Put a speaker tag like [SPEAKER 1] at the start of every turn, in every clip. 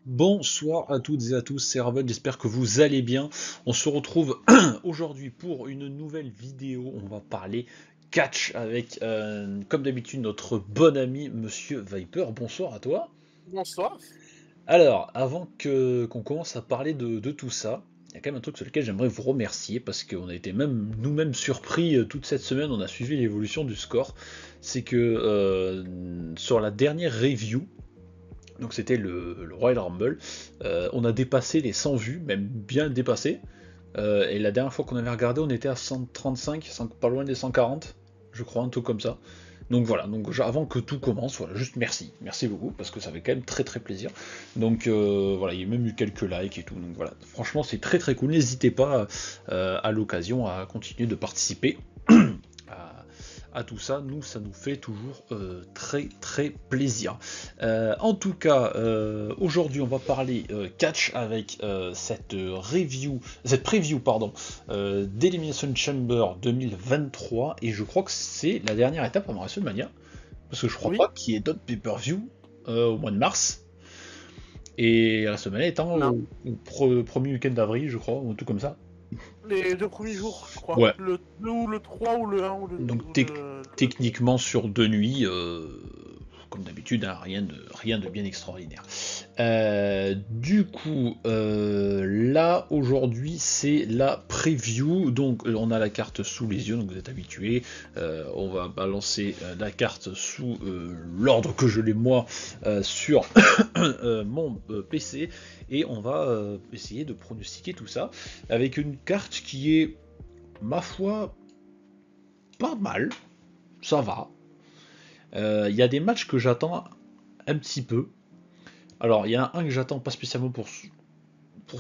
[SPEAKER 1] Bonsoir à toutes et à tous, c'est Raven, j'espère que vous allez bien. On se retrouve aujourd'hui pour une nouvelle vidéo. On va parler catch avec, comme d'habitude, notre bon ami Monsieur Viper. Bonsoir à toi.
[SPEAKER 2] Bonsoir.
[SPEAKER 1] Alors, avant que qu'on commence à parler de tout ça, il y a quand même un truc sur lequel j'aimerais vous remercier parce qu'on a été même nous-mêmes surpris toute cette semaine. On a suivi l'évolution du score. C'est que sur la dernière review, donc c'était le Royal Rumble. On a dépassé les 100 vues, même bien dépassé. Et la dernière fois qu'on avait regardé, on était à 135, pas loin des 140, je crois, un truc comme ça. Donc voilà, donc avant que tout commence, voilà, juste merci beaucoup, parce que ça fait quand même très très plaisir. Donc voilà, il y a même eu quelques likes et tout, donc voilà, franchement c'est très très cool, n'hésitez pas à l'occasion à continuer de participer à, à tout ça, ça nous fait toujours très très plaisir. En tout cas, aujourd'hui on va parler catch avec cette preview pardon, d'Elimination Chamber 2023, et je crois que c'est la dernière étape avant WrestleMania, parce que je crois
[SPEAKER 2] Oui,
[SPEAKER 1] pas qu'il y ait d'autres pay-per-view au mois de mars, et WrestleMania étant
[SPEAKER 2] non.
[SPEAKER 1] au premier week-end d'avril, je crois, ou tout comme ça.
[SPEAKER 2] Les deux premiers jours, je crois.
[SPEAKER 1] Ouais,
[SPEAKER 2] Le 2 ou le 3 ou le un ou le,
[SPEAKER 1] donc
[SPEAKER 2] ou le 2.
[SPEAKER 1] techniquement sur 2 nuits, comme d'habitude, hein, rien de bien extraordinaire. Du coup, là aujourd'hui c'est la preview, donc on a la carte sous les yeux, donc vous êtes habitués. On va balancer la carte sous l'ordre que je l'ai moi sur mon PC, et on va essayer de pronostiquer tout ça avec une carte qui est, ma foi, pas mal, ça va. Il y a des matchs que j'attends un petit peu. Alors, il y en a un que j'attends pas spécialement pour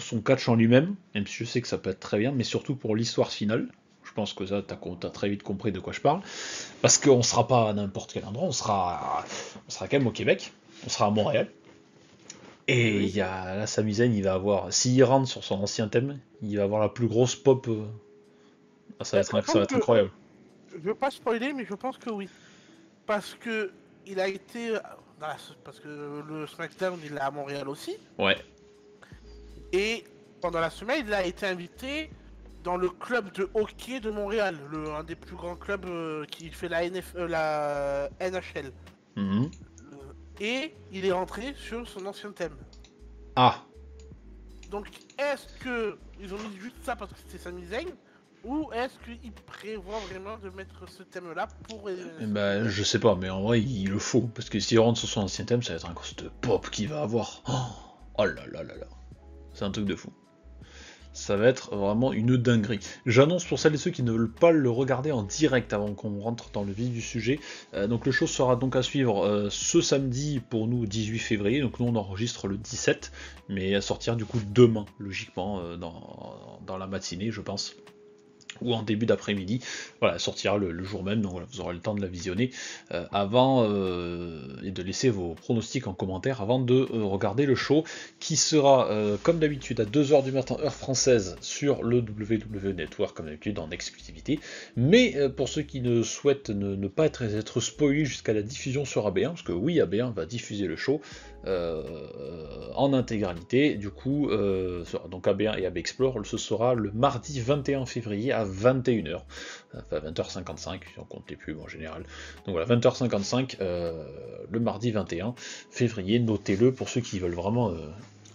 [SPEAKER 1] son catch en lui-même, même si je sais que ça peut être très bien, mais surtout pour l'histoire finale. Je pense que ça, t'as très vite compris de quoi je parle. Parce qu'on sera pas à n'importe quel endroit, on sera quand même au Québec, on sera à Montréal.
[SPEAKER 2] Et
[SPEAKER 1] Et
[SPEAKER 2] oui.
[SPEAKER 1] il y a là, Sami Zayn, il va avoir, s'il rentre sur son ancien thème, il va avoir la plus grosse pop. Ça va
[SPEAKER 2] Ben,
[SPEAKER 1] ça va être incroyable.
[SPEAKER 2] je veux pas spoiler, mais je pense que oui. Parce que il a été. Parce que le SmackDown, il est à Montréal aussi.
[SPEAKER 1] Ouais.
[SPEAKER 2] Et pendant la semaine, il a été invité dans le club de hockey de Montréal, un des plus grands clubs qui fait la NHL.
[SPEAKER 1] Mhm.
[SPEAKER 2] Et il est rentré sur son ancien thème.
[SPEAKER 1] Ah,
[SPEAKER 2] Donc, est-ce que ils ont mis juste ça parce que c'était Sami Zayn, ou est-ce qu'ils prévoient vraiment de mettre ce thème-là pour
[SPEAKER 1] eh
[SPEAKER 2] Elimination
[SPEAKER 1] ben,
[SPEAKER 2] Chamber?
[SPEAKER 1] je sais pas, mais en vrai, il le faut. Parce que s'il rentre sur son ancien thème, ça va être un coste de pop qu'il va avoir. Oh là là là là. C'est un truc de fou. Ça va être vraiment une dinguerie. J'annonce pour celles et ceux qui ne veulent pas le regarder en direct avant qu'on rentre dans le vif du sujet. Donc le show sera donc à suivre ce samedi pour nous, 18 février. Donc nous on enregistre le 17, mais à sortir du coup demain, logiquement, dans la matinée, je pense, ou en début d'après-midi. Voilà, sortira le jour même, donc voilà, vous aurez le temps de la visionner avant, et de laisser vos pronostics en commentaire avant de regarder le show, qui sera comme d'habitude à 2 heures du matin heure française sur le WWE Network, comme d'habitude en exclusivité. Mais pour ceux qui ne souhaitent ne pas être spoilés jusqu'à la diffusion sur AB1, parce que oui, AB1 va diffuser le show en intégralité, du coup, donc AB1 et AB Explore, ce sera le mardi 21 février à 21h, enfin 20h55, si on compte les pubs en général. Donc voilà, 20h55, le mardi 21 février, notez-le pour ceux qui veulent vraiment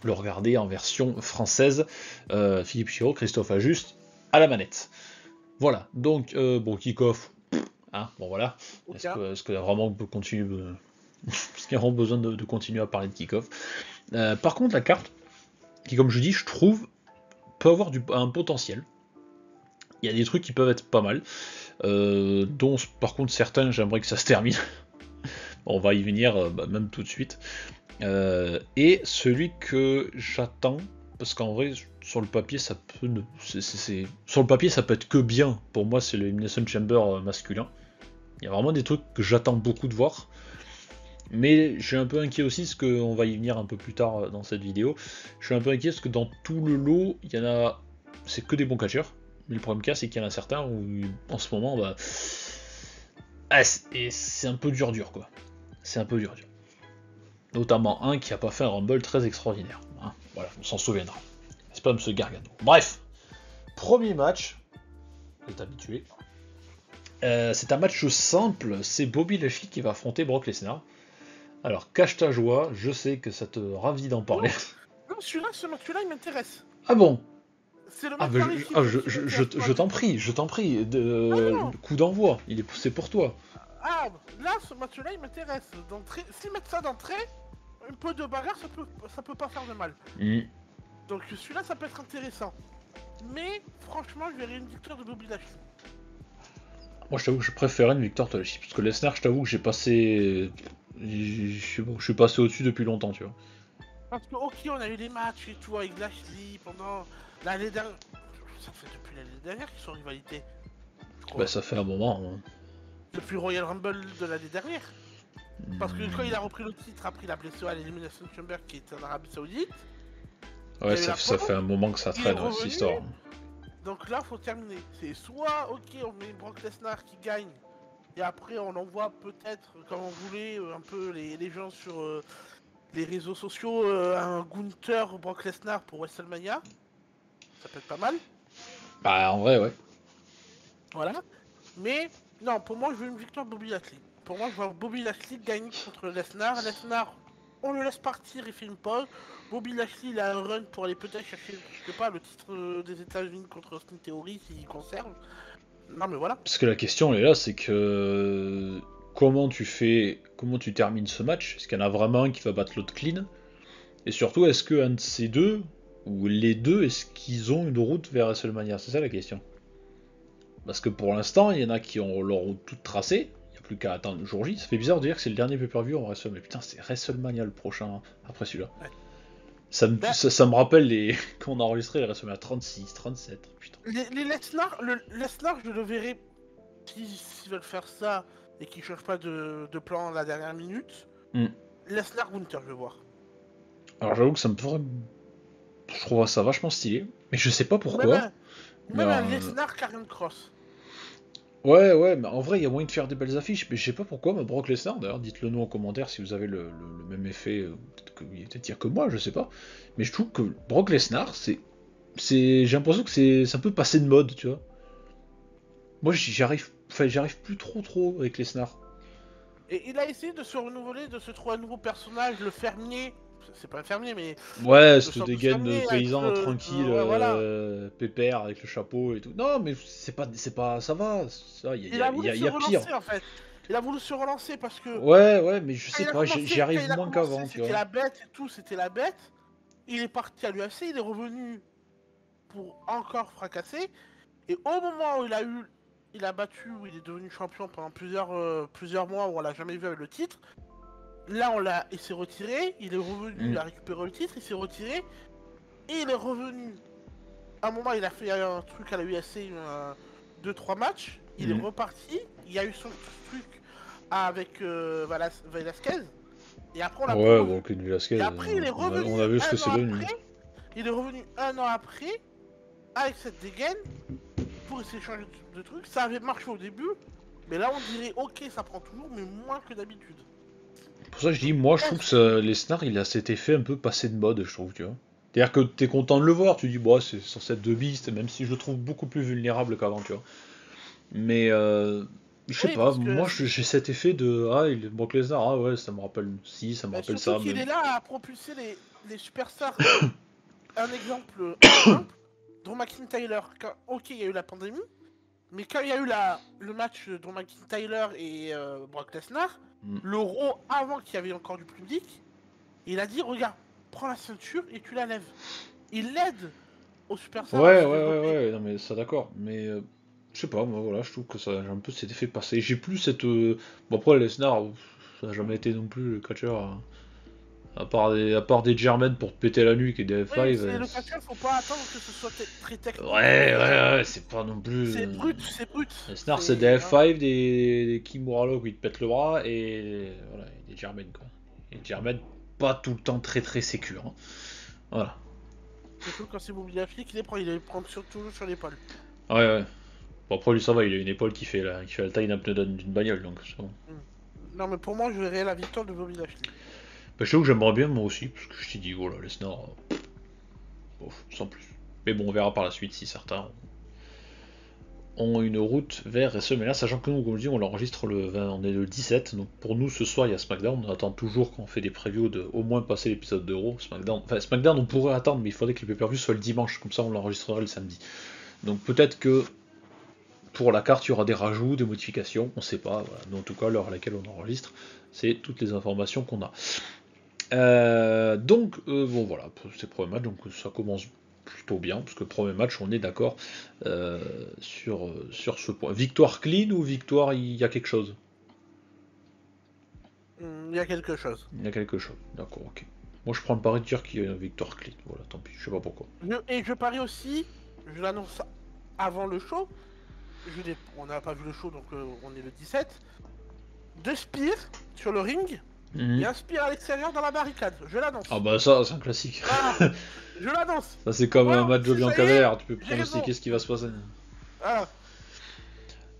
[SPEAKER 1] le regarder en version française. Philippe Chiraud, Christophe Ajuste, à la manette. Voilà, donc bon, kick-off, hein, bon voilà,
[SPEAKER 2] Aucun.
[SPEAKER 1] est-ce que vraiment on peut continuer, parce qu'il y a vraiment besoin de continuer à parler de kick-off. Par contre, la carte, qui comme je dis, je trouve, peut avoir un potentiel. Il y a des trucs qui peuvent être pas mal, dont par contre certains, j'aimerais que ça se termine. On va y venir même tout de suite. Et celui que j'attends, parce qu'en vrai, sur le papier, ça peut sur le papier, ça peut être que bien. Pour moi, c'est le Elimination Chamber masculin. Il y a vraiment des trucs que j'attends beaucoup de voir. Mais je suis un peu inquiet aussi, parce qu'on va y venir un peu plus tard dans cette vidéo. Je suis un peu inquiet parce que dans tout le lot, il y en a. C'est que des bons catcheurs. Mais le problème c'est qu'il y en a certains où, en ce moment, bah. Ah, c'est un peu dur quoi. C'est un peu dur. Notamment un qui a pas fait un Rumble très extraordinaire. Hein. Voilà, on s'en souviendra. C'est pas M. Gargano. Bref, premier match, vous êtes habitué. C'est un match simple, c'est Bobby Lashley qui va affronter Brock Lesnar. Alors, cache ta joie, je sais que ça te ravit d'en parler.
[SPEAKER 2] Non, ce match-là, il m'intéresse.
[SPEAKER 1] Ah bon?
[SPEAKER 2] C'est le
[SPEAKER 1] Ah
[SPEAKER 2] match
[SPEAKER 1] bah, je t'en prie, le coup d'envoi, il est poussé pour toi.
[SPEAKER 2] Ah, là, ce match-là, il m'intéresse. S'ils mettent ça d'entrée, un peu de bagarre, ça peut pas faire de mal. Donc celui-là, ça peut être intéressant. Mais, franchement, je verrai une victoire de Bobby Lashley.
[SPEAKER 1] Moi, je t'avoue que je préférais une victoire de Lashley, parce que Lesnar, je t'avoue que j'ai passé... Je suis passé au-dessus depuis longtemps, tu vois.
[SPEAKER 2] Parce que, ok, on a eu des matchs et tout avec Lashley pendant l'année dernière. Ça fait depuis l'année dernière qu'ils sont en rivalité.
[SPEAKER 1] Bah, ça fait un moment. Hein.
[SPEAKER 2] Depuis Royal Rumble de l'année dernière. Parce que quand il a repris le titre, après il a blessé à l'Elimination Chamber qui était en Arabie Saoudite.
[SPEAKER 1] Ouais, ça fait un moment que ça traîne, cette histoire.
[SPEAKER 2] Donc là, faut terminer. C'est soit, ok, on met Brock Lesnar qui gagne. Et après, on envoie peut-être, comme on voulait, un peu les gens sur les réseaux sociaux, un Gunther Brock Lesnar pour WrestleMania. Ça peut être pas mal.
[SPEAKER 1] Bah, en vrai, ouais.
[SPEAKER 2] Voilà. Mais, non, pour moi, je veux une victoire de Bobby Lashley. Pour moi, je vois Bobby Lashley gagner contre Lesnar. Lesnar, on le laisse partir, il fait une pause. Bobby Lashley, il a un run pour aller peut-être chercher, je sais pas, le titre des États-Unis contre Austin Theory s'il conserve. Non, mais voilà.
[SPEAKER 1] Parce que la question, elle est là, c'est que... Comment tu termines ce match? Est-ce qu'il y en a vraiment un qui va battre l'autre clean? Et surtout, est-ce qu'un de ces deux, ou les deux, est-ce qu'ils ont une route vers WrestleMania? C'est ça la question. Parce que pour l'instant, il y en a qui ont leur route toute tracée, il n'y a plus qu'à attendre le jour J. Ça fait bizarre de dire que c'est le dernier pay-per-view en WrestleMania. Mais putain, c'est WrestleMania le prochain, après celui-là. Ouais. Ça me rappelle quand on a enregistré les WrestleMania 36, 37, putain.
[SPEAKER 2] Les Lesnar, je le verrai s'ils veulent faire ça et qu'ils changent pas de plan à la dernière minute. Lesnar Gunther, je vais voir.
[SPEAKER 1] Alors j'avoue que ça me ferait... Je trouve ça vachement stylé, mais je sais pas pourquoi.
[SPEAKER 2] Même un Lesnar Karrion Kross.
[SPEAKER 1] Ouais, mais en vrai, il y a moyen de faire des belles affiches, mais je sais pas pourquoi, mais Brock Lesnar, d'ailleurs, dites-le nous en commentaire si vous avez le même effet, peut-être que moi, je sais pas. Mais je trouve que Brock Lesnar, j'ai l'impression que c'est un peu passé de mode, tu vois. Moi, j'arrive plus trop avec Lesnar.
[SPEAKER 2] Et il a essayé de se renouveler, de se trouver un nouveau personnage, le fermier. C'est pas un fermier, mais...
[SPEAKER 1] Ouais, cette dégaine de paysan tranquille, pépère, avec le chapeau et tout. Non, mais c'est pas... Ça va, il a pire.
[SPEAKER 2] En fait. Il a voulu se relancer parce que...
[SPEAKER 1] Ouais, mais je sais pas, j'y arrive moins qu'avant, tu vois.
[SPEAKER 2] C'était la bête et tout, c'était la bête. Il est parti à l'UFC, il est revenu pour encore fracasser. Et au moment où il a battu, où il est devenu champion pendant plusieurs mois où on l'a jamais vu avec le titre... Là, il s'est retiré, il est revenu, il a récupéré le titre, il s'est retiré, et il est revenu. À un moment, il a fait un truc à la UFC, 2-3 matchs, il est reparti, il y a eu son truc avec Velasquez, et après on l'a
[SPEAKER 1] Velasquez,
[SPEAKER 2] et après, il est revenu
[SPEAKER 1] on a vu ce que c'est devenu.
[SPEAKER 2] Il est revenu 1 an après, avec cette dégaine, pour essayer de changer de truc. Ça avait marché au début, mais là on dirait, ok, ça prend toujours, mais moins que d'habitude.
[SPEAKER 1] Pour ça, je dis, moi, je trouve que Lesnar, il a cet effet un peu passé de mode, je trouve, tu vois. C'est-à-dire que t'es content de le voir, tu dis, bon, c'est censé être de beast, même si je le trouve beaucoup plus vulnérable qu'avant, tu vois. Mais, je sais pas, moi, j'ai cet effet de, il est Brock Lesnar, ah ouais, ça me rappelle ci, ça me rappelle ça.
[SPEAKER 2] Il est là à propulser les superstars. Un exemple, Drew McIntyre, ok, il y a eu la pandémie, mais quand il y a eu le match Drew McIntyre et Brock Lesnar, le Raw avant qu'il y avait encore du public, il a dit, regarde, prends la ceinture et tu la lèves. Il l'aide au superstar.
[SPEAKER 1] Ouais, non mais ça d'accord, mais je sais pas, moi voilà, je trouve que ça j'ai un peu cet effet passé. J'ai plus cette... Bon après Lesnar, ça n'a jamais été non plus le catcheur... À part des Germains pour te péter la nuque et des F5.
[SPEAKER 2] Oui, le catcheur, faut pas attendre que ce soit très technique.
[SPEAKER 1] Ouais, c'est pas non plus.
[SPEAKER 2] C'est brut.
[SPEAKER 1] Lesnar, c'est des F5, des Kimura où il te pète le bras et voilà, des Germains quoi. Et des Germains pas tout le temps très sécure. Hein. Voilà.
[SPEAKER 2] Surtout quand c'est Bobby Lashley qui les prend, il les prend toujours sur l'épaule.
[SPEAKER 1] Ouais. Bon après lui ça va, il a une épaule qui fait la taille d'une bagnole donc c'est bon.
[SPEAKER 2] Non mais pour moi je verrais la victoire de Bobby Lashley.
[SPEAKER 1] Bah, je sais que j'aimerais bien moi aussi, parce que je t'ai dit, voilà, Lesnar, bof, sans plus. Mais bon, on verra par la suite si certains ont une route vers WrestleMania, sachant que nous, comme je dis, on l'enregistre le 20, on est le 17, donc pour nous ce soir il y a SmackDown, on attend toujours quand on fait des previews de au moins passer l'épisode de Raw. SmackDown, enfin SmackDown on pourrait attendre, mais il faudrait que le pay-per-view soit le dimanche, comme ça on l'enregistrera le samedi. Donc peut-être que pour la carte il y aura des rajouts, des modifications, on sait pas, voilà. Mais en tout cas l'heure à laquelle on enregistre, c'est toutes les informations qu'on a. Bon voilà, c'est le premier match, donc ça commence plutôt bien, parce que le premier match, on est d'accord sur ce point. Victoire clean ou victoire, il y a quelque chose?
[SPEAKER 2] Il y a quelque chose.
[SPEAKER 1] Il y a quelque chose, d'accord, ok. Moi je prends le pari de dire qu'il y a une victoire clean, voilà, tant pis, je sais pas pourquoi.
[SPEAKER 2] Et je parie aussi, je l'annonce avant le show, on n'a pas vu le show donc on est le 17, 2 spears sur le ring et un spear à l'extérieur dans la barricade, je l'annonce.
[SPEAKER 1] Ah bah ça, c'est un classique.
[SPEAKER 2] Voilà, je l'annonce.
[SPEAKER 1] Ça c'est comme un match de Bianca Belair, tu peux
[SPEAKER 2] j'ai raison.
[SPEAKER 1] pronostiquer ce qui va se passer.
[SPEAKER 2] Voilà.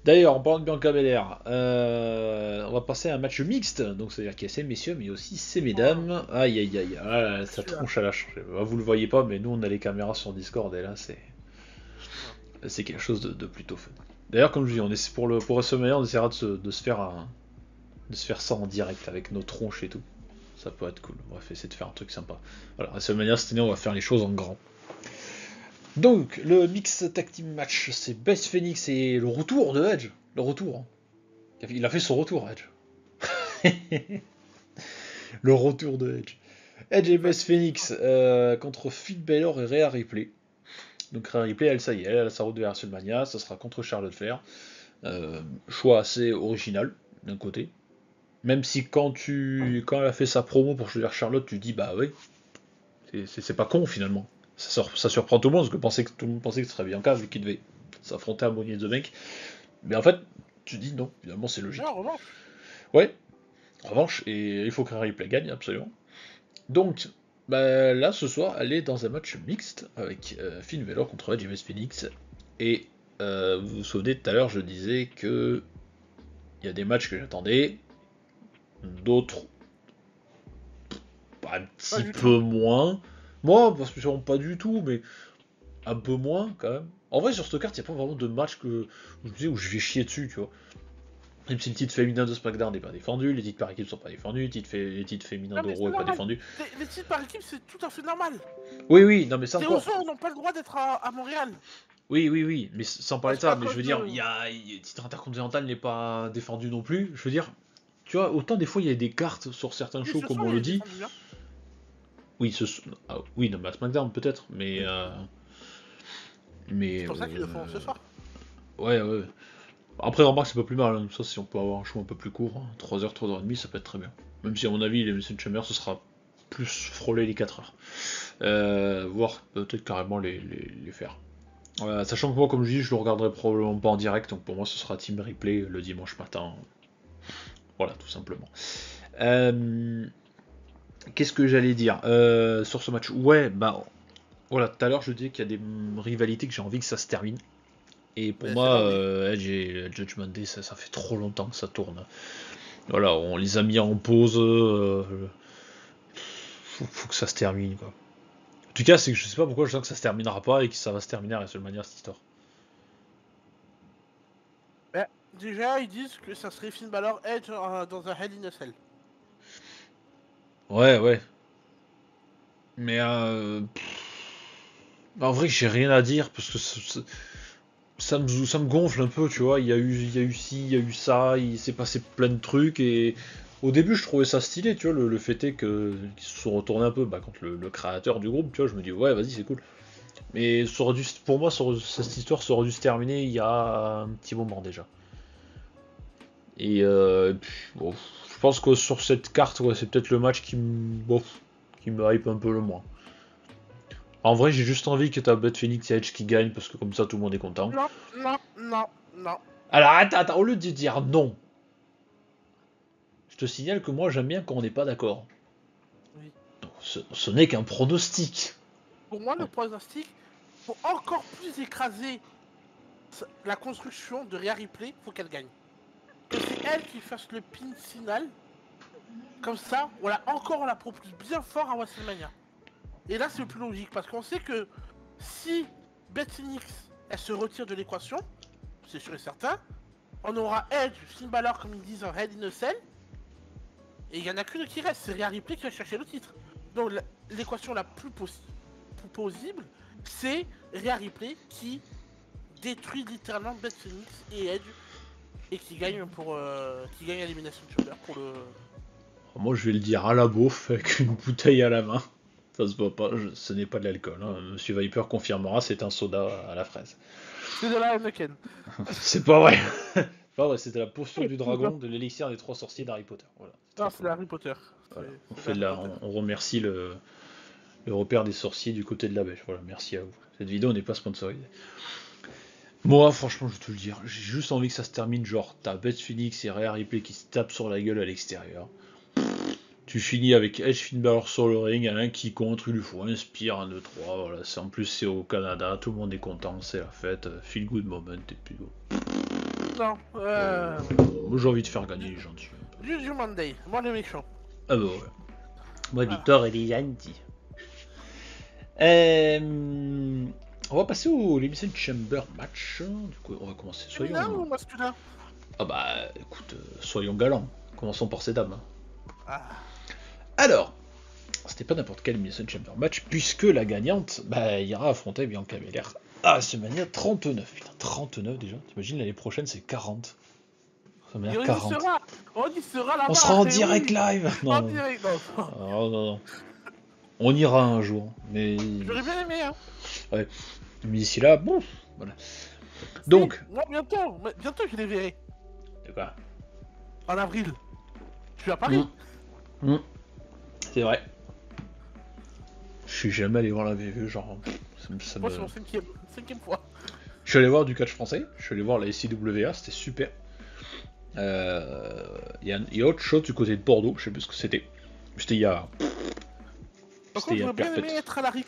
[SPEAKER 1] D'ailleurs, en parlant de Bianca Belair, on va passer à un match mixte, donc c'est-à-dire qu'il y a ces messieurs, mais aussi ces mesdames. Aïe aïe aïe, ah, là, sa tronche elle a changé. Vous le voyez pas, mais nous on a les caméras sur Discord et là c'est quelque chose de plutôt fun. D'ailleurs, comme je dis, on est pour WrestleMania, on essaiera de se faire ça en direct avec nos tronches et tout. Ça peut être cool. On va essayer de faire un truc sympa. Voilà, WrestleMania cette année, on va faire les choses en grand. Donc, le mix tag team match, c'est Beth Phoenix et le retour de Edge. Le retour. Hein. Il a fait son retour, Edge. Le retour de Edge. Edge et Beth Phoenix contre Finn Balor et Rhea Ripley. Donc Rhea Ripley, elle, ça y est, elle a sa route de WrestleMania. Ça sera contre Charlotte Flair. Choix assez original, d'un côté. Même si quand elle a fait sa promo pour choisir Charlotte, tu dis bah oui, c'est pas con finalement. Ça surprend tout le monde, parce que tout le monde pensait que ce serait Bianca vu qu'il devait s'affronter à Money in the Bank. Mais en fait, tu dis non, finalement c'est logique.
[SPEAKER 2] En revanche.
[SPEAKER 1] Ouais, en revanche, et il faut que Ripley gagne, absolument. Donc, bah, là ce soir, elle est dans un match mixte avec Finn Balor contre Edge et Beth Phoenix. Et vous vous souvenez, tout à l'heure, je disais que il y a des matchs que j'attendais, d'autres un petit peu moins. Moi, parce que pas du tout, mais un peu moins quand même. En vrai, sur cette carte, il n'y a pas vraiment de match où je vais chier dessus, tu vois. Même si le titre féminin de SmackDown n'est pas défendu, les titres par équipe sont pas défendus, les titres féminins de Raw n'est pas défendu.
[SPEAKER 2] Les titres par équipe, c'est tout à fait normal.
[SPEAKER 1] Oui, non mais ça encore.
[SPEAKER 2] Les Usos n'ont pas le droit d'être à Montréal.
[SPEAKER 1] Oui, mais sans parler de ça, mais je veux dire, le titre intercontinental n'est pas défendu non plus. Je veux dire, tu vois, autant des fois il y a des cartes sur certains shows, comme on le dit. Oui, non, mais à SmackDown peut-être, mais.
[SPEAKER 2] C'est pour ça qu'ils le font ce soir.
[SPEAKER 1] Ouais. Après, remarque, c'est pas plus mal. Hein. Ça, si on peut avoir un show un peu plus court, 3h, 3h30, ça peut être très bien. Même si, à mon avis, les Elimination Chamber, ce sera plus frôler les 4h. Voire peut-être carrément les faire. Sachant que moi, comme je dis, je le regarderai probablement pas en direct, donc pour moi, ce sera Team Replay le dimanche matin. Voilà, tout simplement. Qu'est-ce que j'allais dire sur ce match? Ouais, bah voilà, tout à l'heure je disais qu'il y a des rivalités que j'ai envie que ça se termine. Et pour moi, Edge et Judgment Day, ça fait trop longtemps que ça tourne. Voilà, on les a mis en pause. Faut que ça se termine, quoi. En tout cas, c'est que je sais pas pourquoi je sens que ça se terminera pas et que ça va se terminer à WrestleMania cette histoire.
[SPEAKER 2] Bah, déjà, ils disent que ça serait Finn Balor Edge dans un Hell in a Cell.
[SPEAKER 1] Ouais. Mais en vrai, j'ai rien à dire parce que ça me gonfle un peu, tu vois. Il y a eu ci, il y a eu ça, il s'est passé plein de trucs et au début je trouvais ça stylé, tu vois. Le fait est qu'ils se sont retournés un peu contre le créateur du groupe, tu vois. Je me dis ouais, vas-y, c'est cool. Mais pour moi, cette histoire ça aurait dû se terminer il y a un petit moment déjà. Et bon, je pense que sur cette carte, ouais, c'est peut-être le match qui me hype un peu le moins. En vrai, j'ai juste envie que ta Beth Phoenix et Edge qui gagne parce que comme ça tout le monde est content.
[SPEAKER 2] Non.
[SPEAKER 1] Alors attends, au lieu de dire non, je te signale que moi j'aime bien quand on n'est pas d'accord.
[SPEAKER 2] Oui.
[SPEAKER 1] Donc, ce n'est qu'un pronostic.
[SPEAKER 2] Pour moi, le pronostic, pour encore plus écraser la construction de Rhea Ripley, faut qu'elle gagne. Que c'est elle qui fasse le pin final Comme ça, on la propulse bien fort à WrestleMania. Et là, c'est le plus logique, parce qu'on sait que si Beth Phoenix, elle se retire de l'équation, c'est sûr et certain, on aura Edge, Finn Balor, comme ils disent, en Hell in a Cell, et il y en a qu'une qui reste, c'est Rhea Ripley qui va chercher le titre. Donc l'équation la plus possible, c'est Rhea Ripley qui détruit littéralement Beth Phoenix et Edge, et qui gagne l'Elimination Chamber pour le...
[SPEAKER 1] Moi, je vais le dire à la beauf, avec une bouteille à la main. Ça se voit pas, ce n'est pas de l'alcool. Hein. Monsieur Viper confirmera, c'est un soda à la fraise.
[SPEAKER 2] C'est de la Heineken.
[SPEAKER 1] C'est pas vrai. Pas vrai, c'était la potion du dragon de l'élixir des 3 sorciers d'Harry Potter. Voilà.
[SPEAKER 2] Non, c'est Harry Potter.
[SPEAKER 1] Voilà. On remercie le repère des sorciers du côté de la bêche. Voilà, merci à vous. Cette vidéo n'est pas sponsorisée. Moi, franchement, je vais te le dire, j'ai juste envie que ça se termine. Genre, t'as Beth Phoenix et Rhea Ripley qui se tapent sur la gueule à l'extérieur. Tu finis avec Edge, Finn Balor sur le ring, un qui contre, il lui faut un Spear, 1, 2, 3, voilà, en plus c'est au Canada, tout le monde est content, c'est la fête, feel good moment, et puis bon.
[SPEAKER 2] Non,
[SPEAKER 1] moi j'ai envie de faire gagner les gentils.
[SPEAKER 2] du Monday, moi les méchants.
[SPEAKER 1] Ah bah ouais. Moi Victor et les gentils. On va passer au Elimination Chamber match, du coup on va commencer,
[SPEAKER 2] Féminin ou masculin?
[SPEAKER 1] Ah bah écoute, soyons galants, commençons par ces dames.
[SPEAKER 2] Ah.
[SPEAKER 1] Alors, c'était pas n'importe quel Elimination Chamber match, puisque la gagnante ira affronter Bianca Belair à WrestleMania 39. Putain, 39 déjà. T'imagines l'année prochaine c'est 40. WrestleMania 40.
[SPEAKER 2] On y sera là-bas.
[SPEAKER 1] On sera en direct live. Non.
[SPEAKER 2] En direct, non.
[SPEAKER 1] Oh, non. On ira un jour, mais.
[SPEAKER 2] J'aurais bien aimé, hein.
[SPEAKER 1] Ouais. Mais d'ici là, bon, voilà. Donc.
[SPEAKER 2] Moi bientôt je les verrai.
[SPEAKER 1] De quoi?
[SPEAKER 2] En avril. Je suis à Paris.
[SPEAKER 1] C'est vrai. Je suis jamais allé voir la VV, genre.
[SPEAKER 2] Moi, c'est mon cinquième fois.
[SPEAKER 1] Je suis allé voir du catch français, je suis allé voir la SCWA, c'était super. Il y a autre chose du côté de Bordeaux, je sais plus ce que c'était. C'était il y a.
[SPEAKER 2] Par contre, j'aurais bien aimé être à la Rix.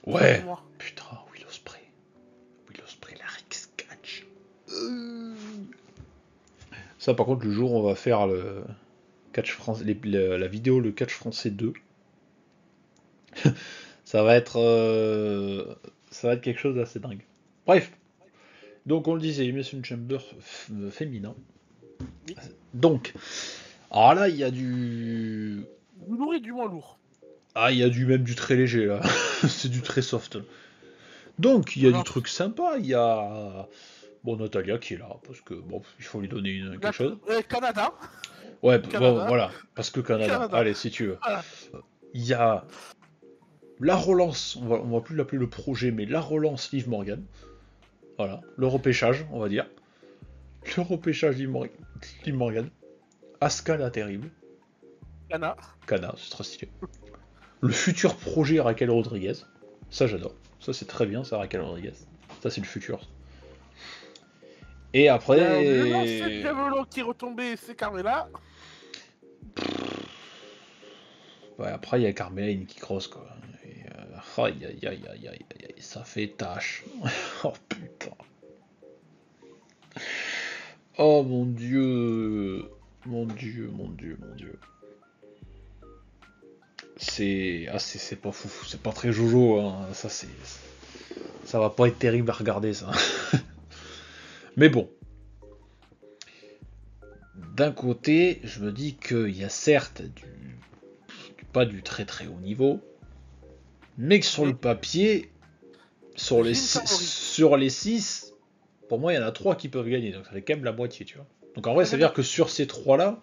[SPEAKER 1] Ouais. Putain, Will Ospreay, la Rix catch. Ça, par contre, le jour où on va faire le catch français, la vidéo le catch français 2. ça va être quelque chose d'assez dingue. Bref, donc on le disait, Elimination Chamber féminin. Oui. Donc, alors là, il y a du
[SPEAKER 2] lourd et du moins lourd.
[SPEAKER 1] Ah, il y a même du très léger là. C'est du très soft. Donc, il y a du truc sympa. Il y a Natalia qui est là parce que bon, il faut lui donner quelque chose.
[SPEAKER 2] Canada.
[SPEAKER 1] Ouais, Canada. Bon, voilà, parce que Canada. Allez, si tu veux. Voilà. Il y a la relance, on va plus l'appeler le projet, mais la relance Liv Morgan. Voilà, le repêchage, on va dire. Le repêchage Liv Morgan. Asuka la terrible. Kana, c'est très stylé. Le futur projet Raquel Rodriguez. Ça, j'adore. Ça, c'est très bien, ça, Raquel Rodriguez. Ça, c'est le futur. Et après.
[SPEAKER 2] Le javelot qui est retombé, c'est Carmella.
[SPEAKER 1] Ouais, après, il y a Carmella et Nikki Cross, quoi. Aïe, ça fait tâche. Oh putain. Oh mon dieu. Mon dieu. C'est pas fou, c'est pas très jojo, hein. Ça va pas être terrible à regarder, ça. Mais bon. D'un côté, je me dis qu'il y a certes pas du très très haut niveau, mais que sur le papier, sur les 6, pour moi il y en a 3 qui peuvent gagner, donc ça fait quand même la moitié, tu vois. Donc en vrai, ça veut dire que sur ces 3-là,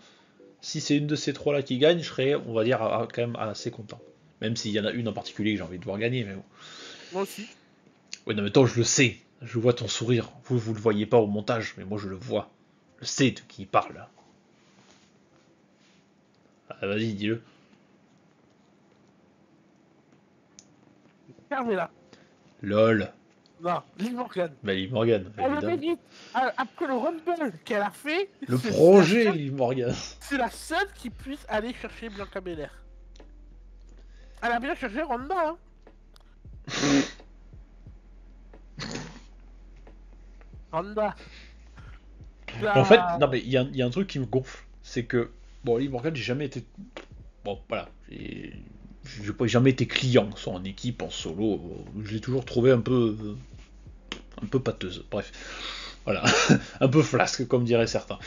[SPEAKER 1] si c'est une de ces 3-là qui gagne, je serais, on va dire, quand même assez content. Même s'il y en a une en particulier que j'ai envie de voir gagner, mais bon.
[SPEAKER 2] Moi aussi.
[SPEAKER 1] Oui, non mais toi, je le sais, je vois ton sourire, vous le voyez pas au montage, mais moi je le vois. Je sais de qui il parle, là. Ah, vas-y, dis-le.
[SPEAKER 2] Carmella.
[SPEAKER 1] LOL.
[SPEAKER 2] Non, Liv Morgan.
[SPEAKER 1] Bah, Liv Morgan.
[SPEAKER 2] Après le Rumble qu'elle a fait.
[SPEAKER 1] Le projet, Liv Morgan.
[SPEAKER 2] C'est la seule qui puisse aller chercher Bianca Belair. Elle a bien cherché Ronda, hein. Ronda.
[SPEAKER 1] En fait, non mais il y a un truc qui me gonfle. C'est que Bon, Liv Morgan, j'ai jamais été. Bon, voilà. J'ai pas jamais été client, soit en équipe, en solo. Je l'ai toujours trouvé un peu pâteuse. Bref. Voilà. Un peu flasque, comme diraient certains.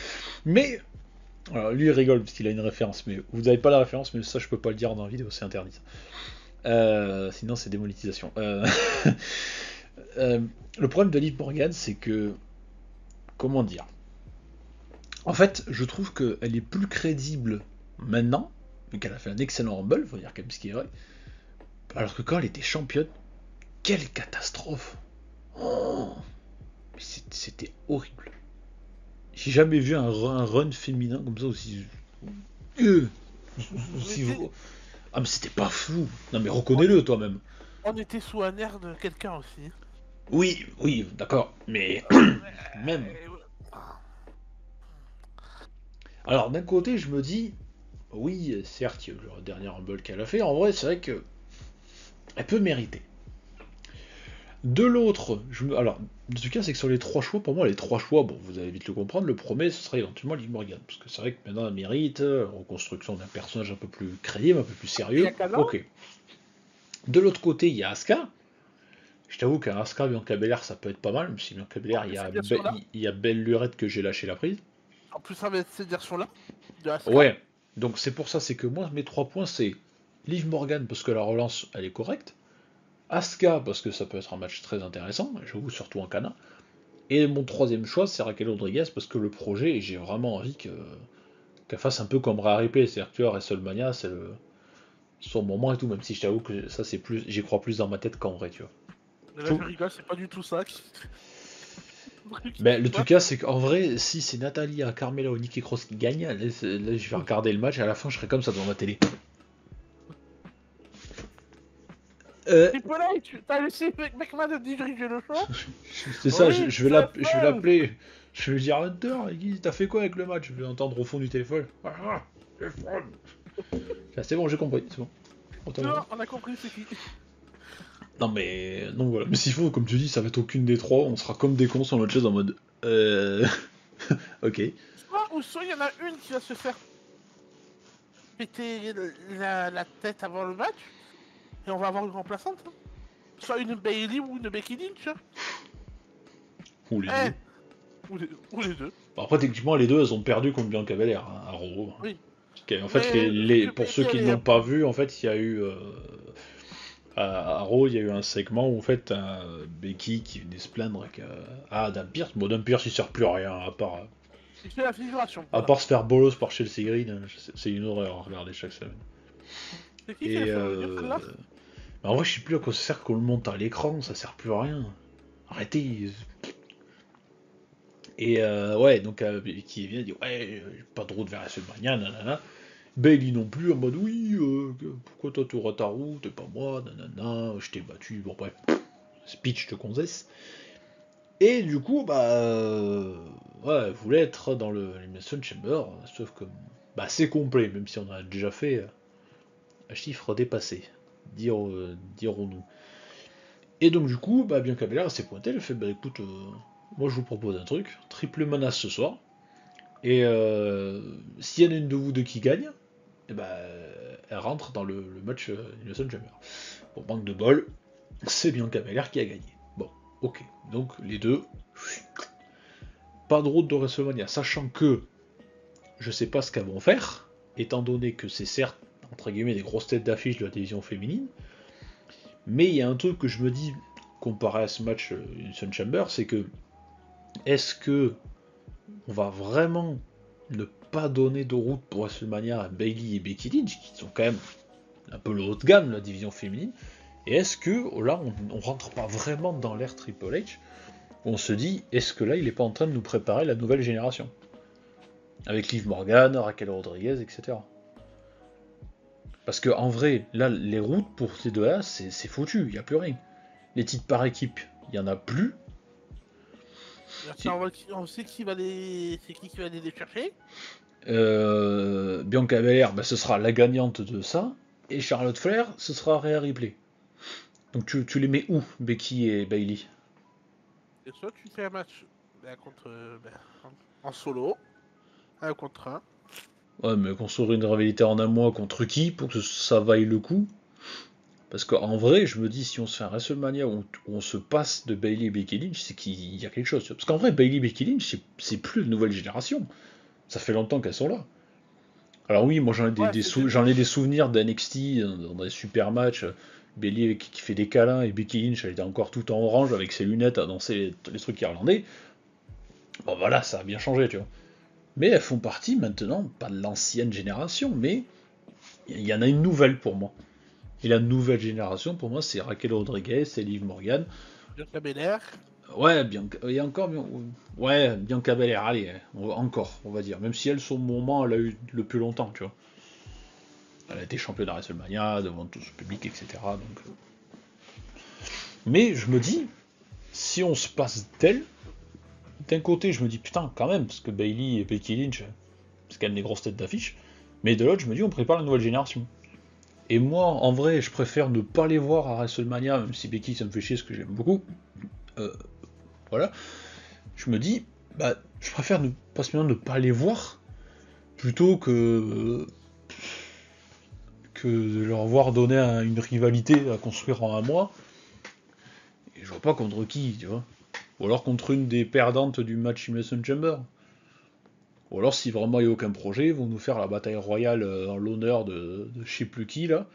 [SPEAKER 1] Mais. Alors, lui, il rigole parce qu'il a une référence. Mais vous n'avez pas la référence, mais ça, je peux pas le dire dans la vidéo, c'est interdit. Sinon, c'est démonétisation. Le problème de Liv Morgan, c'est que. Comment dire? En fait, je trouve qu'elle est plus crédible maintenant, vu qu'elle a fait un excellent Rumble, faut dire quand même ce qui est vrai. Alors que quand elle était championne, quelle catastrophe! Oh, c'était horrible. J'ai jamais vu un run féminin comme ça aussi. Euh, aussi ah, mais c'était pas fou! Non, mais reconnais-le toi-même!
[SPEAKER 2] On était sous un air de quelqu'un aussi.
[SPEAKER 1] Oui, oui, d'accord, mais même. Alors, d'un côté, je me dis, oui, certes, il y a eu le dernier Rumble qu'elle a fait. En vrai, c'est vrai que elle peut mériter. De l'autre, alors, en tout cas, c'est que sur les trois choix, pour moi, les trois choix, bon, vous allez vite le comprendre, le premier, ce serait éventuellement Liv Morgan, parce que c'est vrai que maintenant, elle mérite, reconstruction d'un personnage un peu plus crédible, un peu plus
[SPEAKER 2] Il y
[SPEAKER 1] sérieux,
[SPEAKER 2] a Kana.
[SPEAKER 1] ok. De l'autre côté, il y a Asuka. Je t'avoue qu'un Asuka, Bianca Belair, ça peut être pas mal, même si Bianca
[SPEAKER 2] En
[SPEAKER 1] Belair,
[SPEAKER 2] plus, cette version-là.
[SPEAKER 1] il y a belle lurette que j'ai lâché la prise.
[SPEAKER 2] En plus, avec cette version-là, de Asuka.
[SPEAKER 1] Ouais, donc c'est pour ça, c'est que moi, mes 3 points, c'est Liv Morgan, parce que la relance, elle est correcte, Asuka, parce que ça peut être un match très intéressant, j'avoue, surtout en Kana. Et mon troisième choix, c'est Raquel Rodriguez, parce que le projet, j'ai vraiment envie qu'elle fasse un peu comme Rhea Ripley, c'est-à-dire que tu vois, WrestleMania, c'est son moment et tout, même si je t'avoue que ça, c'est plus, j'y crois plus dans ma tête qu'en vrai, tu vois.
[SPEAKER 2] Mais là, je rigole, c'est pas du tout ça.
[SPEAKER 1] Ben, le truc, c'est qu'en vrai, si c'est Natalia, Carmela ou Nikki Cross qui gagnent, là, je vais regarder le match et à la fin, je serai comme ça devant ma télé.
[SPEAKER 2] Triple H, t'as laissé McMahon diriger le show.
[SPEAKER 1] C'est ça,
[SPEAKER 2] Oui,
[SPEAKER 1] je vais l'appeler. Je vais lui dire Hunter, t'as fait quoi avec le match? Je vais l'entendre au fond du téléphone. Ah, téléphone. C'est bon, j'ai compris, c'est bon.
[SPEAKER 2] Non, on a compris c'est qui.
[SPEAKER 1] Non mais non voilà, mais s'il faut, comme tu dis, ça va être aucune des trois, on sera comme des cons sur notre chaise en mode ok.
[SPEAKER 2] Soit il y en a une qui va se faire péter la tête avant le match, et on va avoir une remplaçante. Hein. Soit une Bailey ou une Becky Lynch. Hein.
[SPEAKER 1] Ou les deux.
[SPEAKER 2] Ou les deux.
[SPEAKER 1] Bon, après techniquement les deux elles ont perdu contre Bianca Belair hein, à Raw.
[SPEAKER 2] Oui.
[SPEAKER 1] En fait pour ceux qui ne l'ont pas vu, en fait il y a eu à Raw il y a eu un segment où en fait un Becky qui venait se plaindre d'un Pierce. Bon d'un Pierce il sert plus à rien
[SPEAKER 2] Il fait la figuration.
[SPEAKER 1] à
[SPEAKER 2] Voilà.
[SPEAKER 1] part se faire bolos par Chelsea Green, c'est une horreur à regarder chaque semaine.
[SPEAKER 2] C'est qui fait le
[SPEAKER 1] en vrai, je sais plus à quoi ça sert qu'on le monte à l'écran, ça sert plus à rien. Arrêtez. Et ouais, donc qui vient dire ouais, pas de route vers la WrestleMania, nanana. Bailey non plus, en mode oui, pourquoi toi tu auras ta route et pas moi, nanana, je t'ai battu, bon bref, speech de gonzesse. Et du coup, ouais, elle voulait être dans l'Elimination Chamber, sauf que bah c'est complet, même si on a déjà fait un chiffre dépassé, dirons-nous. Et donc du coup, Bianca Belair s'est pointée, elle fait bah écoute, moi je vous propose un truc, triple menace ce soir, et s'il y en a une de vous deux qui gagne, et elle rentre dans le match Elimination Chamber. Pour manque de bol, c'est Bianca Belair qui a gagné. Bon, ok, donc les deux, pas de route de WrestleMania, sachant que je sais pas ce qu'elles vont faire, étant donné que c'est certes, entre guillemets, des grosses têtes d'affiche de la télévision féminine, mais il y a un truc que je me dis, comparé à ce match Elimination Chamber, c'est que est-ce que on va vraiment ne pas donner de route pour WrestleMania à Bailey et Becky Lynch, qui sont quand même un peu le haut de gamme de la division féminine, et est-ce que là on rentre pas vraiment dans l'ère Triple H, où on se dit est-ce que là il est pas en train de nous préparer la nouvelle génération avec Liv Morgan, Raquel Rodriguez, etc. Parce que en vrai, là les routes pour ces deux-là c'est foutu, il n'y a plus rien. Les titres par équipe, il y en a plus.
[SPEAKER 2] On sait qui va les. C'est qui va aller les chercher.
[SPEAKER 1] Bianca Belair, ce sera la gagnante de ça, et Charlotte Flair, ce sera Rhea Ripley. Donc tu les mets où, Becky et Bailey?
[SPEAKER 2] Et soit tu fais un match contre, en solo, 1 contre 1.
[SPEAKER 1] Ouais, mais construire une rivalité en un mois contre qui pour que ça vaille le coup? Parce qu'en vrai, je me dis, si on se fait un WrestleMania où on se passe de Bayley et Becky Lynch, c'est qu'il y a quelque chose. Tu vois. Parce qu'en vrai, Bayley et Becky Lynch, c'est plus de nouvelle génération. Ça fait longtemps qu'elles sont là. Alors oui, moi
[SPEAKER 2] Ouais, c'est des...
[SPEAKER 1] j'en ai des souvenirs d'NXT dans des super matchs. Bayley qui fait des câlins et Becky Lynch, elle était encore tout en orange avec ses lunettes à danser les trucs irlandais. Bon voilà, ça a bien changé, tu vois. Mais elles font partie maintenant, pas de l'ancienne génération, mais il y en a une nouvelle pour moi. Et la nouvelle génération, pour moi, c'est Raquel Rodriguez, c'est Liv Morgan.
[SPEAKER 2] Bianca Belair.
[SPEAKER 1] Ouais, et encore, ouais, Bianca Belair, allez, encore, on va dire. Même si elle, son moment, elle a eu le plus longtemps, tu vois. Elle a été championne de WrestleMania, devant tout ce public, etc. Donc, mais je me dis, si on se passe d'elle, d'un côté, je me dis, putain, quand même, parce que Bayley et Becky Lynch, c'est quand même des grosses têtes d'affiche. Mais de l'autre, je me dis, on prépare la nouvelle génération. Et moi, en vrai, je préfère ne pas les voir à WrestleMania, même si Becky, ça me fait chier, ce que j'aime beaucoup. Euh, voilà. Je me dis, bah, je préfère ne pas les voir, plutôt que de leur voir donner une rivalité à construire en un mois. Et je vois pas contre qui, tu vois. Ou alors contre une des perdantes du match Elimination Chamber. Ou alors, si vraiment il n'y a aucun projet, ils vont nous faire la bataille royale en l'honneur de je sais plus qui, là.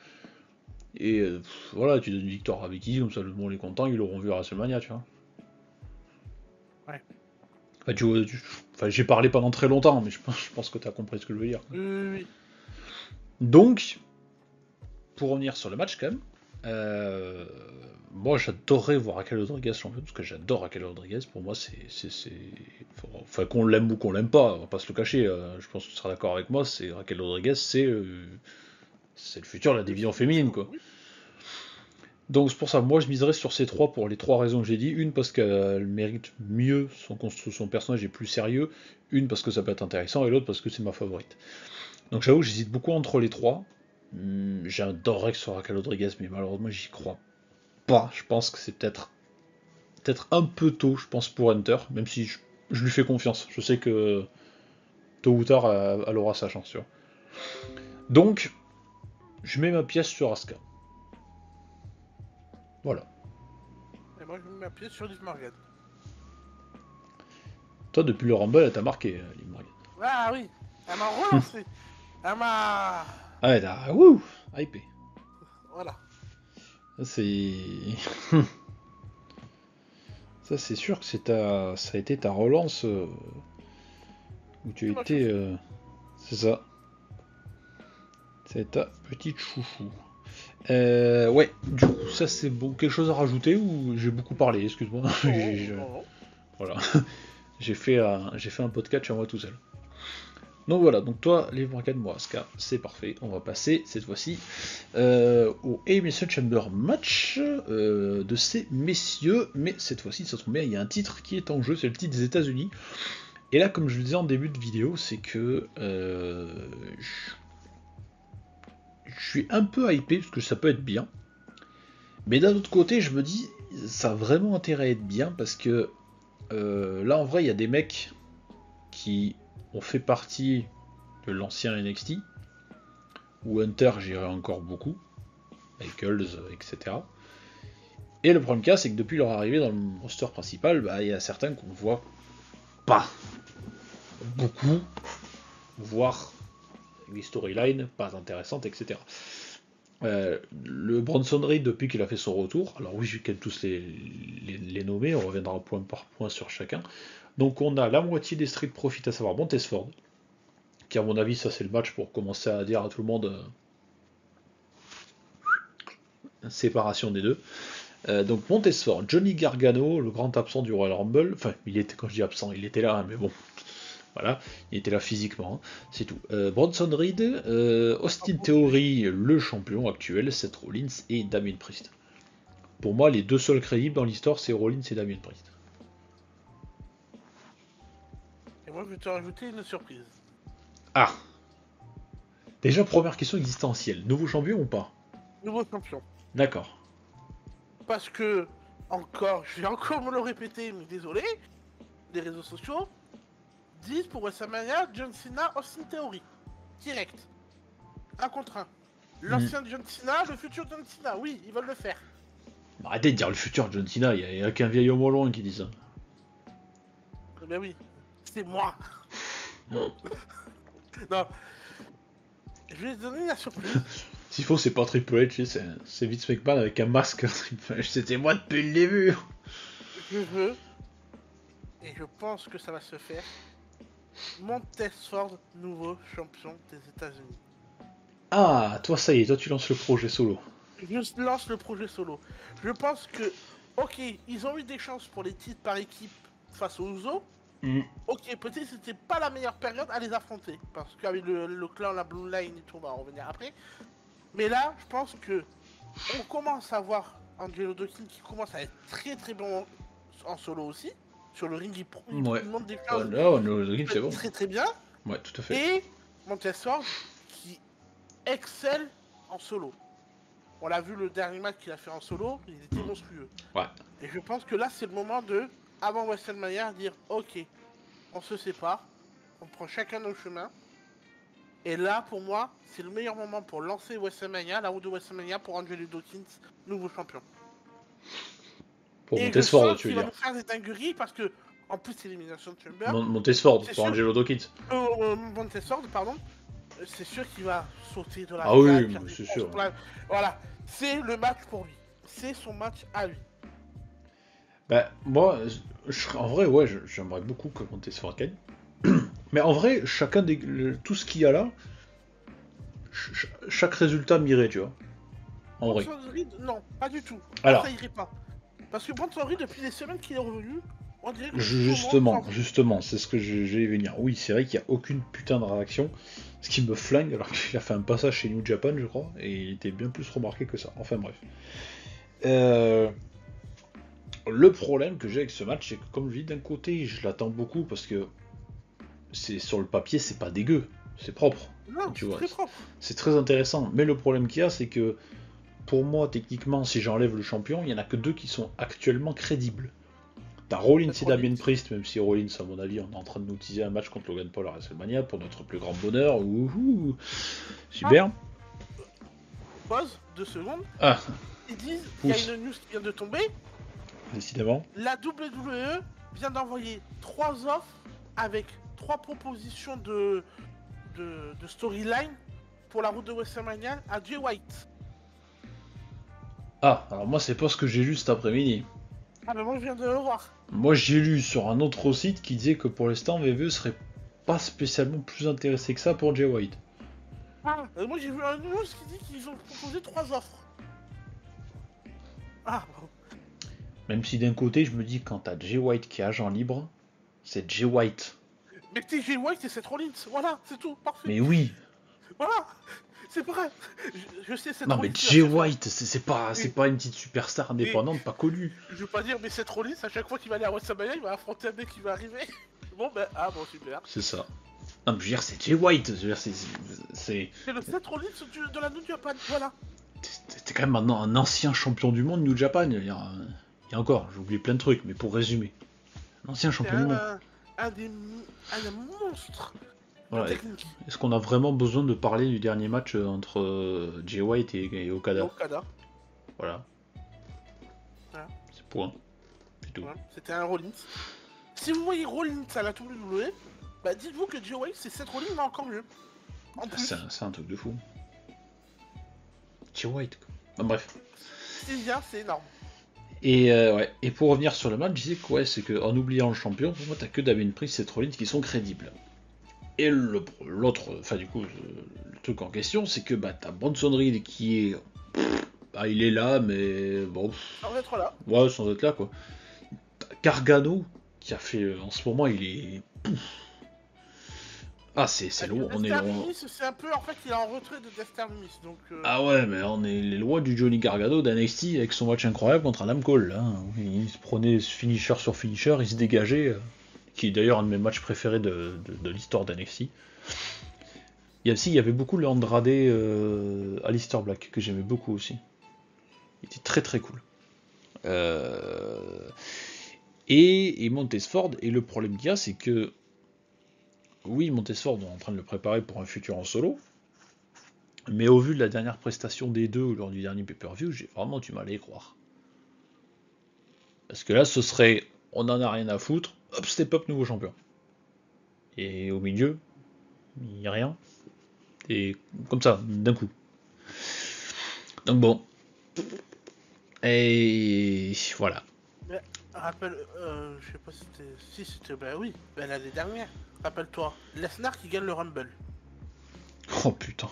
[SPEAKER 1] Et voilà, tu donnes une victoire à Becky, comme ça le monde est content, ils l'auront vu à WrestleMania, tu vois.
[SPEAKER 2] Ouais.
[SPEAKER 1] Enfin, enfin, j'ai parlé pendant très longtemps, mais je pense que tu as compris ce que je veux dire.
[SPEAKER 2] Oui.
[SPEAKER 1] Donc, pour revenir sur le match, quand même, moi j'adorerais voir Raquel Rodriguez champion, parce que j'adore Raquel Rodriguez. Pour moi, enfin, qu'on l'aime ou qu'on l'aime pas, on va pas se le cacher, je pense que tu seras d'accord avec moi, c'est Raquel Rodriguez, c'est le futur de la
[SPEAKER 2] Oui,
[SPEAKER 1] division
[SPEAKER 2] c'est le
[SPEAKER 1] féminine,
[SPEAKER 2] futur,
[SPEAKER 1] quoi.
[SPEAKER 2] oui.
[SPEAKER 1] Donc c'est pour ça, moi je miserais sur ces trois pour les trois raisons que j'ai dit. Une parce qu'elle mérite mieux son personnage est plus sérieux. Une parce que ça peut être intéressant et l'autre parce que c'est ma favorite. Donc j'avoue, j'hésite beaucoup entre les trois. J'adorerais que ce soit Raquel Rodriguez, mais malheureusement j'y crois pas. Je pense que c'est peut-être un peu tôt, je pense, pour Hunter, même si je lui fais confiance. Je sais que tôt ou tard, elle aura sa chance, tu vois. Donc, je mets ma pièce sur Asuka. Voilà.
[SPEAKER 2] Et moi, je vais m'appuyer sur Liv Morgan.
[SPEAKER 1] Toi, depuis le Rumble, elle t'a marqué, Liv Morgan.
[SPEAKER 2] Ah oui, elle m'a relancé. Elle m'a...
[SPEAKER 1] Ah ouais, t'as... Wouh hypé.
[SPEAKER 2] Voilà.
[SPEAKER 1] Ça, c'est... Ça, c'est sûr que ça a été ta relance où tu
[SPEAKER 2] Tu m'as
[SPEAKER 1] étais...
[SPEAKER 2] cherché.
[SPEAKER 1] C'est ça. C'est ta petite chouchou. Ouais, du coup, ça c'est bon. Quelque chose à rajouter ou j'ai beaucoup parlé, excuse-moi.
[SPEAKER 2] Non, non, non.
[SPEAKER 1] Voilà. J'ai fait un podcast sur moi tout seul. Donc voilà, donc toi, les Morgan, moi, Asuka, c'est parfait. On va passer cette fois-ci au Elimination Chamber match de ces messieurs. Mais cette fois-ci, ça tombe bien, il y a un titre qui est en jeu, c'est le titre des États-Unis. Et là, comme je le disais en début de vidéo, c'est que je suis un peu hypé parce que ça peut être bien. Mais d'un autre côté, je me dis, ça a vraiment intérêt à être bien parce que là, en vrai, il y a des mecs qui ont fait partie de l'ancien NXT, où Hunter j'irai encore beaucoup, Michaels, etc. Et le problème cas, c'est que depuis leur arrivée dans le roster principal, bah, il y a certains qu'on voit pas beaucoup, voire des storylines pas intéressantes, etc. Le Bronson Reed, depuis qu'il a fait son retour, alors oui, je vais tous les nommer, on reviendra point par point sur chacun. Donc on a la moitié des Street Profits, à savoir Montesford, qui à mon avis, ça c'est le match pour commencer à dire à tout le monde séparation des deux. Donc Montesford, Johnny Gargano, le grand absent du Royal Rumble, enfin il était, quand je dis absent, il était là, hein, mais bon, voilà, il était là physiquement, hein, c'est tout. Bronson Reed, Austin Theory, le champion actuel, Seth Rollins et Damien Priest. Pour moi, les deux seuls crédibles dans l'histoire, c'est Rollins et Damien Priest.
[SPEAKER 2] Et moi, je vais te rajouter une surprise.
[SPEAKER 1] Ah, déjà première question existentielle, nouveau champion ou pas?
[SPEAKER 2] Nouveau champion.
[SPEAKER 1] D'accord.
[SPEAKER 2] Parce que, encore, je vais encore me le répéter, mais désolé, les réseaux sociaux disent pour WrestleMania John Cena Austin Theory. direct. Un contre un. L'ancien John Cena, le futur John Cena, oui, ils veulent le faire.
[SPEAKER 1] Arrêtez de dire le futur John Cena, il y a qu'un vieil homme au loin qui dit ça.
[SPEAKER 2] Ben oui, c'est moi.
[SPEAKER 1] Non.
[SPEAKER 2] Non. Je vais te donner la surprise.
[SPEAKER 1] S'il faut, c'est pas Triple H, c'est Vince McMahon avec un masque. Triple H, c'était moi depuis le début.
[SPEAKER 2] Je veux, et je pense que ça va se faire, Montez Ford, nouveau champion des États-Unis.
[SPEAKER 1] Ah, toi ça y est, toi tu lances le projet solo.
[SPEAKER 2] Je lance le projet solo. Je pense que, ok, ils ont eu des chances pour les titres par équipe face aux Usos. Ok, peut-être c'était pas la meilleure période à les affronter. Parce qu'avec le clan, la Blue Line et tout, on va en revenir après. Mais là, je pense que on commence à voir Angelo Dawkins qui commence à être très très bon en solo aussi. Sur le ring, il monte des choses
[SPEAKER 1] c'est bon.
[SPEAKER 2] très très bien.
[SPEAKER 1] Ouais, tout à fait.
[SPEAKER 2] Et Montez Ford qui excelle en solo. On l'a vu le dernier match qu'il a fait en solo, il était monstrueux.
[SPEAKER 1] Ouais.
[SPEAKER 2] Et je pense que là, c'est le moment de, avant WrestleMania, dire ok, on se sépare, on prend chacun nos chemins. Et là, pour moi, c'est le meilleur moment pour lancer WrestleMania, la route de WrestleMania pour Angelo Dawkins, nouveau champion.
[SPEAKER 1] Pour Montez Ford, tu veux dire.
[SPEAKER 2] Il va nous faire des dingueries parce que, en plus, c'est l'élimination Chamber.
[SPEAKER 1] Montez Ford, pour Angelo Dawkins.
[SPEAKER 2] Montez Ford, pardon. C'est sûr qu'il va sauter de la
[SPEAKER 1] Ah oui, c'est sûr.
[SPEAKER 2] Voilà, c'est le match pour lui. C'est son match à lui.
[SPEAKER 1] Bah, moi, en vrai, ouais, j'aimerais beaucoup que Montez Ford gagne. Mais en vrai, tout ce qu'il y a là, chaque résultat m'irait, tu vois. En vrai.
[SPEAKER 2] Non, pas du tout.
[SPEAKER 1] Alors,
[SPEAKER 2] ça irait pas. Parce que Bronson Reed, depuis les semaines qu'il est revenu, on dirait que
[SPEAKER 1] justement, c'est ce que j'allais venir. Oui, c'est vrai qu'il n'y a aucune putain de réaction. Ce qui me flingue, alors qu'il a fait un passage chez New Japan, je crois, et il était bien plus remarqué que ça. Enfin bref. Le problème que j'ai avec ce match, c'est que comme je dis, d'un côté, je l'attends beaucoup parce que c'est sur le papier, c'est pas dégueu, c'est propre.
[SPEAKER 2] Non, tu vois,
[SPEAKER 1] c'est très intéressant. Mais le problème qu'il y a, c'est que pour moi, techniquement, si j'enlève le champion, il y en a que deux qui sont actuellement crédibles. T'as Rollins et Damien Priest, même si Rollins, à mon avis, on est en train de nous teaser un match contre Logan Paul à WrestleMania pour notre plus grand bonheur. Ouhou, super.
[SPEAKER 2] Pause, 2 secondes.
[SPEAKER 1] Ah.
[SPEAKER 2] Ils disent qu'il y a une news qui vient de tomber.
[SPEAKER 1] Décidément.
[SPEAKER 2] La WWE vient d'envoyer 3 offres avec 3 propositions de storyline pour la route de WrestleMania à Jay White.
[SPEAKER 1] Ah, alors moi, c'est pas ce que j'ai lu cet après-midi.
[SPEAKER 2] Ah, mais moi, je viens de le voir.
[SPEAKER 1] Moi, j'ai lu sur un autre site qui disait que pour l'instant, VVE serait pas spécialement plus intéressé que ça pour Jay White.
[SPEAKER 2] Ah, moi, j'ai vu un news qui dit qu'ils ont proposé 3 offres. Ah, bon.
[SPEAKER 1] Même si d'un côté, je me dis, quand t'as Jay White qui est agent libre, c'est Jay White.
[SPEAKER 2] Mais t'es Jay White et Seth Rollins, voilà, c'est tout, parfait.
[SPEAKER 1] Mais oui.
[SPEAKER 2] Voilà, c'est vrai. Je sais Seth
[SPEAKER 1] Non, mais Jay White, c'est pas une petite superstar indépendante, pas connue.
[SPEAKER 2] Je veux pas dire, mais Seth Rollins, à chaque fois qu'il va aller à WrestleMania, il va affronter un mec qui va arriver. Bon, ben, ah bon, super.
[SPEAKER 1] C'est ça. Non, mais je veux dire, c'est Jay White.
[SPEAKER 2] C'est le Seth Rollins de la New Japan, voilà.
[SPEAKER 1] T'es quand même maintenant un ancien champion du monde New Japan. Il y a encore, j'ai oublié plein de trucs, mais pour résumer, un ancien champion du monde.
[SPEAKER 2] Un monstre.
[SPEAKER 1] Voilà. Est-ce qu'on a vraiment besoin de parler du dernier match entre Jay White et Okada? Voilà. C'est point. C'est tout.
[SPEAKER 2] Voilà. C'était un Rollins. Si vous voyez Rollins à la WWE, bah dites-vous que Jay White c'est Seth Rollins mais encore mieux. En plus.
[SPEAKER 1] C'est un truc de fou. Jay White quoi. Enfin, bref.
[SPEAKER 2] C'est bien, c'est énorme.
[SPEAKER 1] Et ouais. Et pour revenir sur le match, je disais que ouais, c'est qu'en oubliant le champion, pour moi t'as que Damien Priest et Seth Rollins qui sont crédibles. Et l'autre, enfin du coup, le truc en question, c'est que bah t'as Bronson Reed qui est, bah il est là, mais bon.
[SPEAKER 2] Sans être là.
[SPEAKER 1] Ouais, sans être là quoi. T'as Gargano qui a fait, en ce moment, il est. Ah c'est loin, on est loin.
[SPEAKER 2] C'est un peu en fait il est en retrait de Dexter Lumis, donc.
[SPEAKER 1] Ah ouais, mais on est les lois du Johnny Gargano d'NXT avec son match incroyable contre Adam Cole. Hein. Il se prenait finisher sur finisher, il se dégageait. Qui est d'ailleurs un de mes matchs préférés de l'histoire d'NXT. Il y avait beaucoup le Andrade Aleister Black, que j'aimais beaucoup aussi. Il était très très cool. Et Montez Ford, et le problème qu'il y a, c'est que oui, Montesfort est en train de le préparer pour un futur en solo. Mais au vu de la dernière prestation des deux lors du dernier pay-per-view, j'ai vraiment du mal à y croire. Parce que là, ce serait, on en a rien à foutre, hop, step up, nouveau champion. Et au milieu, il n'y a rien. Et comme ça, d'un coup. Donc bon. Et voilà.
[SPEAKER 2] Mais, rappelle, je sais pas si c'était... Si c'était... Bah oui, bah, l'année dernière. Rappelle-toi, Lesnar qui gagne le Rumble.
[SPEAKER 1] Oh putain.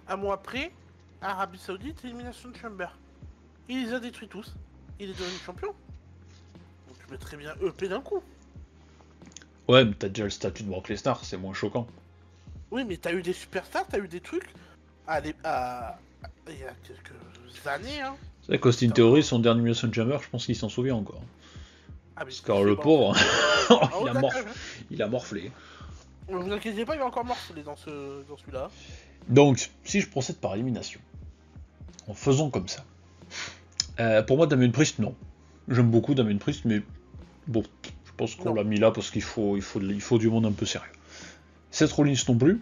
[SPEAKER 2] Un mois après, Arabie Saoudite, élimination de Chamber. Il les a détruits tous. Il est devenu champion. Donc tu peux très bien EP d'un coup.
[SPEAKER 1] Ouais, mais t'as déjà le statut de Brock Lesnar, c'est moins choquant.
[SPEAKER 2] Oui, mais t'as eu des superstars, t'as eu des trucs il y a quelques années, hein.
[SPEAKER 1] C'est vrai qu'Austin Theory, son dernier Elimination Chamber, je pense qu'il s'en souvient encore.
[SPEAKER 2] Ah, mais
[SPEAKER 1] Parce que le
[SPEAKER 2] pas
[SPEAKER 1] pauvre,
[SPEAKER 2] Ah,
[SPEAKER 1] il a morflé.
[SPEAKER 2] Ne vous inquiétez pas, il va encore morceler dans celui-là.
[SPEAKER 1] Donc, si je procède par élimination, en faisant comme ça, pour moi, Damien Priest, non. J'aime beaucoup Damien Priest, mais bon, je pense qu'on l'a mis là parce qu'il faut du monde un peu sérieux. Seth Rollins non plus,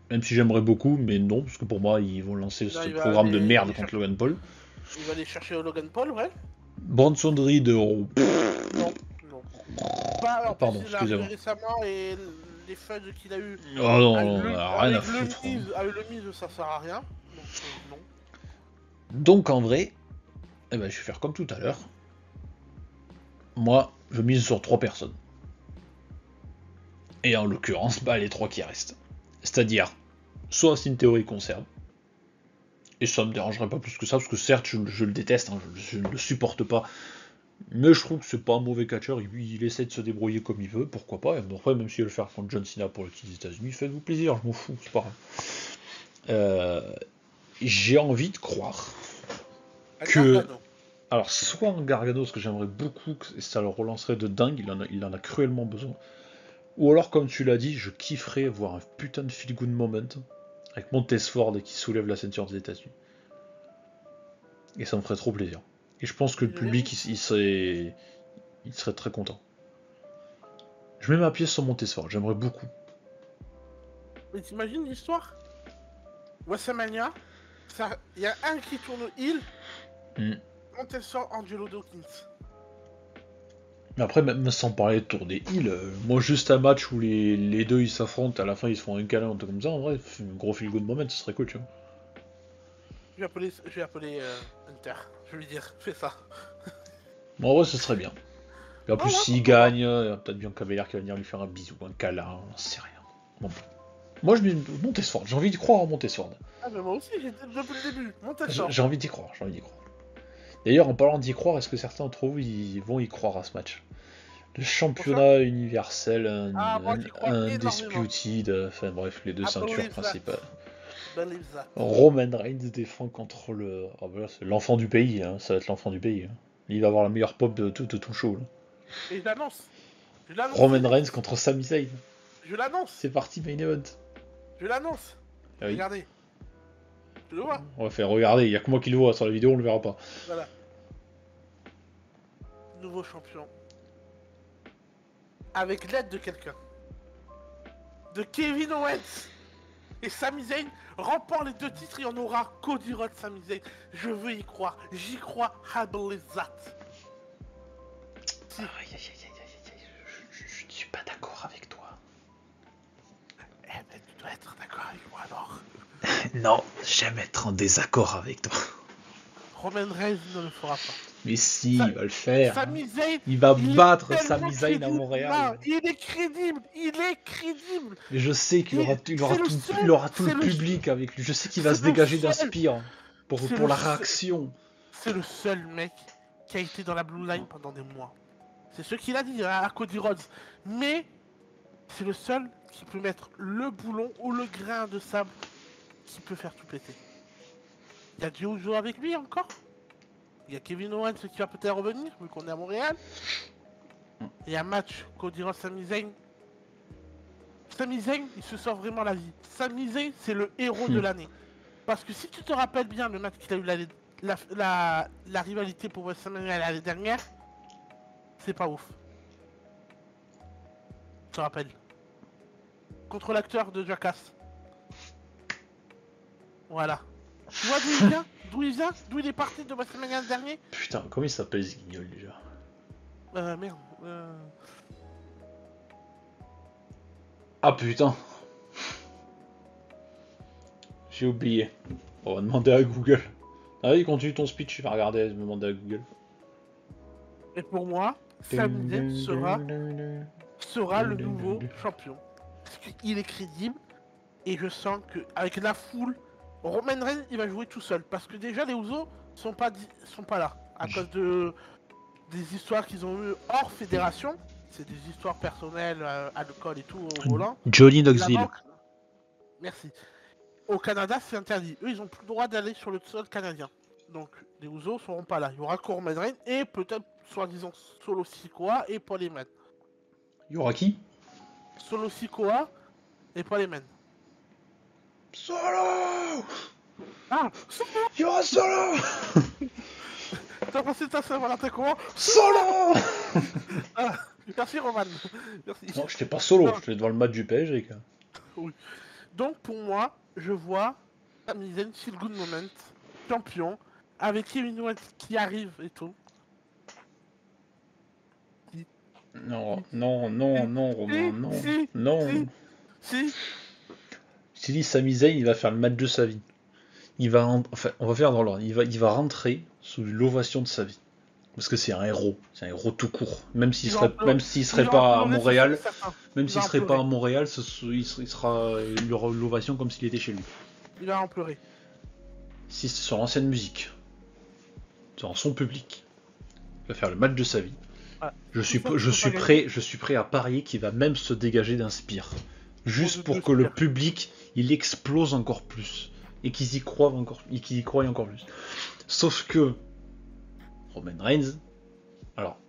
[SPEAKER 1] même si j'aimerais beaucoup, mais non, parce que pour moi, ils vont lancer ce programme de merde contre Logan Paul.
[SPEAKER 2] Il va aller chercher Logan Paul, ouais.
[SPEAKER 1] Bronson Reed,
[SPEAKER 2] non. Pas,
[SPEAKER 1] pardon, excusez-moi.
[SPEAKER 2] Récemment, et les feuds qu'il a eu
[SPEAKER 1] Oh non, rien à foutre.
[SPEAKER 2] Avec le mise, ça sert à rien. Donc, non.
[SPEAKER 1] Donc en vrai, eh ben, je vais faire comme tout à l'heure. Moi, je mise sur 3 personnes. Et en l'occurrence, bah, les 3 qui restent. C'est-à-dire, soit Austin Theory conserve. Et ça me dérangerait pas plus que ça, parce que certes, je le déteste, hein, je ne le supporte pas. Mais je trouve que c'est pas un mauvais catcheur, il essaie de se débrouiller comme il veut, pourquoi pas. Et après, même s'il veut le faire contre John Cena pour les petits États-Unis, faites-vous plaisir, je m'en fous, c'est pas grave. J'ai envie de croire que. Alors, soit un Gargano, ce que j'aimerais beaucoup, et ça le relancerait de dingue, il en a cruellement besoin. Ou alors, comme tu l'as dit, je kifferais voir un putain de feel good moment avec Montesford qui soulève la ceinture des États-Unis. Et ça me ferait trop plaisir. Et je pense que le public, il serait très content. Je mets ma pièce sur Montesford, j'aimerais beaucoup.
[SPEAKER 2] Mais t'imagines l'histoire? WrestleMania, il y a un qui tourne heel, Montesford, Angelo Dawkins.
[SPEAKER 1] Mais après, même sans parler de tour des heels, moi juste un match où les deux ils s'affrontent, à la fin ils se font un câlin, un truc comme ça, en vrai, un gros feel good moment, ce serait cool, tu vois.
[SPEAKER 2] Je vais appeler Hunter, je vais lui dire, fais ça.
[SPEAKER 1] Bon, en vrai, ce serait bien. Et en plus, s'il gagne, il y a peut-être Bianca Belair qui va venir lui faire un bisou, un câlin, on sait rien. Bon. Moi, je mets Montesford, j'ai envie d'y croire en Montesford.
[SPEAKER 2] Ah, mais moi aussi, j'étais depuis le début, Montesford.
[SPEAKER 1] J'ai envie d'y croire, D'ailleurs, en parlant d'y croire, est-ce que certains d'entre vous ils vont y croire à ce match? Le championnat universel, un Disputed, enfin bref, les 2 ceintures principales. Roman Reigns défend contre le. Oh, voilà, c'est l'enfant du pays, hein, ça va être l'enfant du pays. Hein. Il va avoir la meilleure pop de tout le show. Là.
[SPEAKER 2] Et je l'annonce.
[SPEAKER 1] Roman Reigns contre Sami Zayn.
[SPEAKER 2] Je l'annonce.
[SPEAKER 1] C'est parti, main event.
[SPEAKER 2] Je l'annonce. Ah oui. Regardez. Tu le vois?
[SPEAKER 1] On va faire regarder, il n'y a que moi qui le vois, sur la vidéo on le verra pas.
[SPEAKER 2] Voilà. Nouveau champion. Avec l'aide de quelqu'un. De Kevin Owens. Et Sami Zayn remporte les 2 titres et on aura Cody Rhodes, Sami Zayn. Je veux y croire. J'y crois. I believe that.
[SPEAKER 1] Si. Je ne suis pas d'accord avec toi.
[SPEAKER 2] Eh ben, tu dois être d'accord avec moi alors.
[SPEAKER 1] Non, j'aime être en désaccord avec toi.
[SPEAKER 2] Roman Reigns ne le fera pas.
[SPEAKER 1] Mais si, il va le faire.
[SPEAKER 2] Sami Zayn,
[SPEAKER 1] il va battre Sami Zayn à Montréal.
[SPEAKER 2] Non, il est crédible.
[SPEAKER 1] Mais je sais qu'il aura tout le public avec lui. Je sais qu'il va se dégager d'un spire pour la réaction.
[SPEAKER 2] C'est le seul mec qui a été dans la Blue Line pendant des mois. C'est ce qu'il a dit à Cody Rhodes. Mais c'est le seul qui peut mettre le boulon ou le grain de sable qui peut faire tout péter. Il y a Joe jouer avec lui encore. Il y a Kevin Owens qui va peut-être revenir, vu qu'on est à Montréal. Il y a un match Cody Rhodes, Sami Zayn. Sami Zayn, il se sort vraiment la vie. Sami Zayn, c'est le héros de l'année. Parce que si tu te rappelles bien le match qu'il a eu la rivalité pour WrestleMania l'année dernière, c'est pas ouf. te rappelle. Contre l'acteur de Jackass. Voilà. Tu vois d'où il vient? D'où il vient? D'où il est parti de WrestleMania dernier?
[SPEAKER 1] Putain, comment il s'appelle ce guignol déjà?
[SPEAKER 2] Merde.
[SPEAKER 1] Ah putain, j'ai oublié. On va demander à Google. Ah oui, continue ton speech, je vais regarder, je vais demander à Google.
[SPEAKER 2] Et pour moi, Sami Zayn sera le nouveau champion. Parce qu'il est crédible. Et je sens que avec la foule, Roman Reigns il va jouer tout seul. Parce que déjà les Usos sont pas là. À cause des histoires qu'ils ont eues hors fédération. C'est des histoires personnelles, alcool et tout au volant.
[SPEAKER 1] Johnny Knoxville.
[SPEAKER 2] Merci. Au Canada, c'est interdit. Eux, ils ont plus le droit d'aller sur le sol canadien. Donc, les Usos seront pas là. Il y aura que Roman Reigns et peut-être, soi-disant, Solo Sikoa et Paul Heyman.
[SPEAKER 1] Il y aura qui?
[SPEAKER 2] Solo Sikoa et Paul Heyman.
[SPEAKER 1] Solo!
[SPEAKER 2] Ah!
[SPEAKER 1] Il y aura Solo!
[SPEAKER 2] T'as pensé ça, Saint-Valentin comment?
[SPEAKER 1] Solo!
[SPEAKER 2] Ah, merci Roman. Merci.
[SPEAKER 1] Non, j'étais pas solo, j'étais devant le match du PSG. Quoi.
[SPEAKER 2] Oui. Donc pour moi, je vois Sami Zayn, Feel Good Moment, champion, avec Kevin Owens qui arrive et tout.
[SPEAKER 1] Non, non, non, non, Romain, non, non.
[SPEAKER 2] Si.
[SPEAKER 1] Je t'ai dit, Sami Zayn, il va faire le match de sa vie. Enfin, on va faire dans l'ordre. Il va rentrer sous l'ovation de sa vie. Parce que c'est un héros tout court. Même s'il serait pas à Montréal, il y aura l'ovation comme s'il était chez lui.
[SPEAKER 2] Il va en pleurer.
[SPEAKER 1] Si c'est sur l'ancienne musique, dans son public, il va faire le match de sa vie. Ah, je suis prêt à parier qu'il va même se dégager d'un spire. Juste pour que le public, il explose encore plus. Et qu'ils y croient encore plus. Sauf que Roman Reigns, alors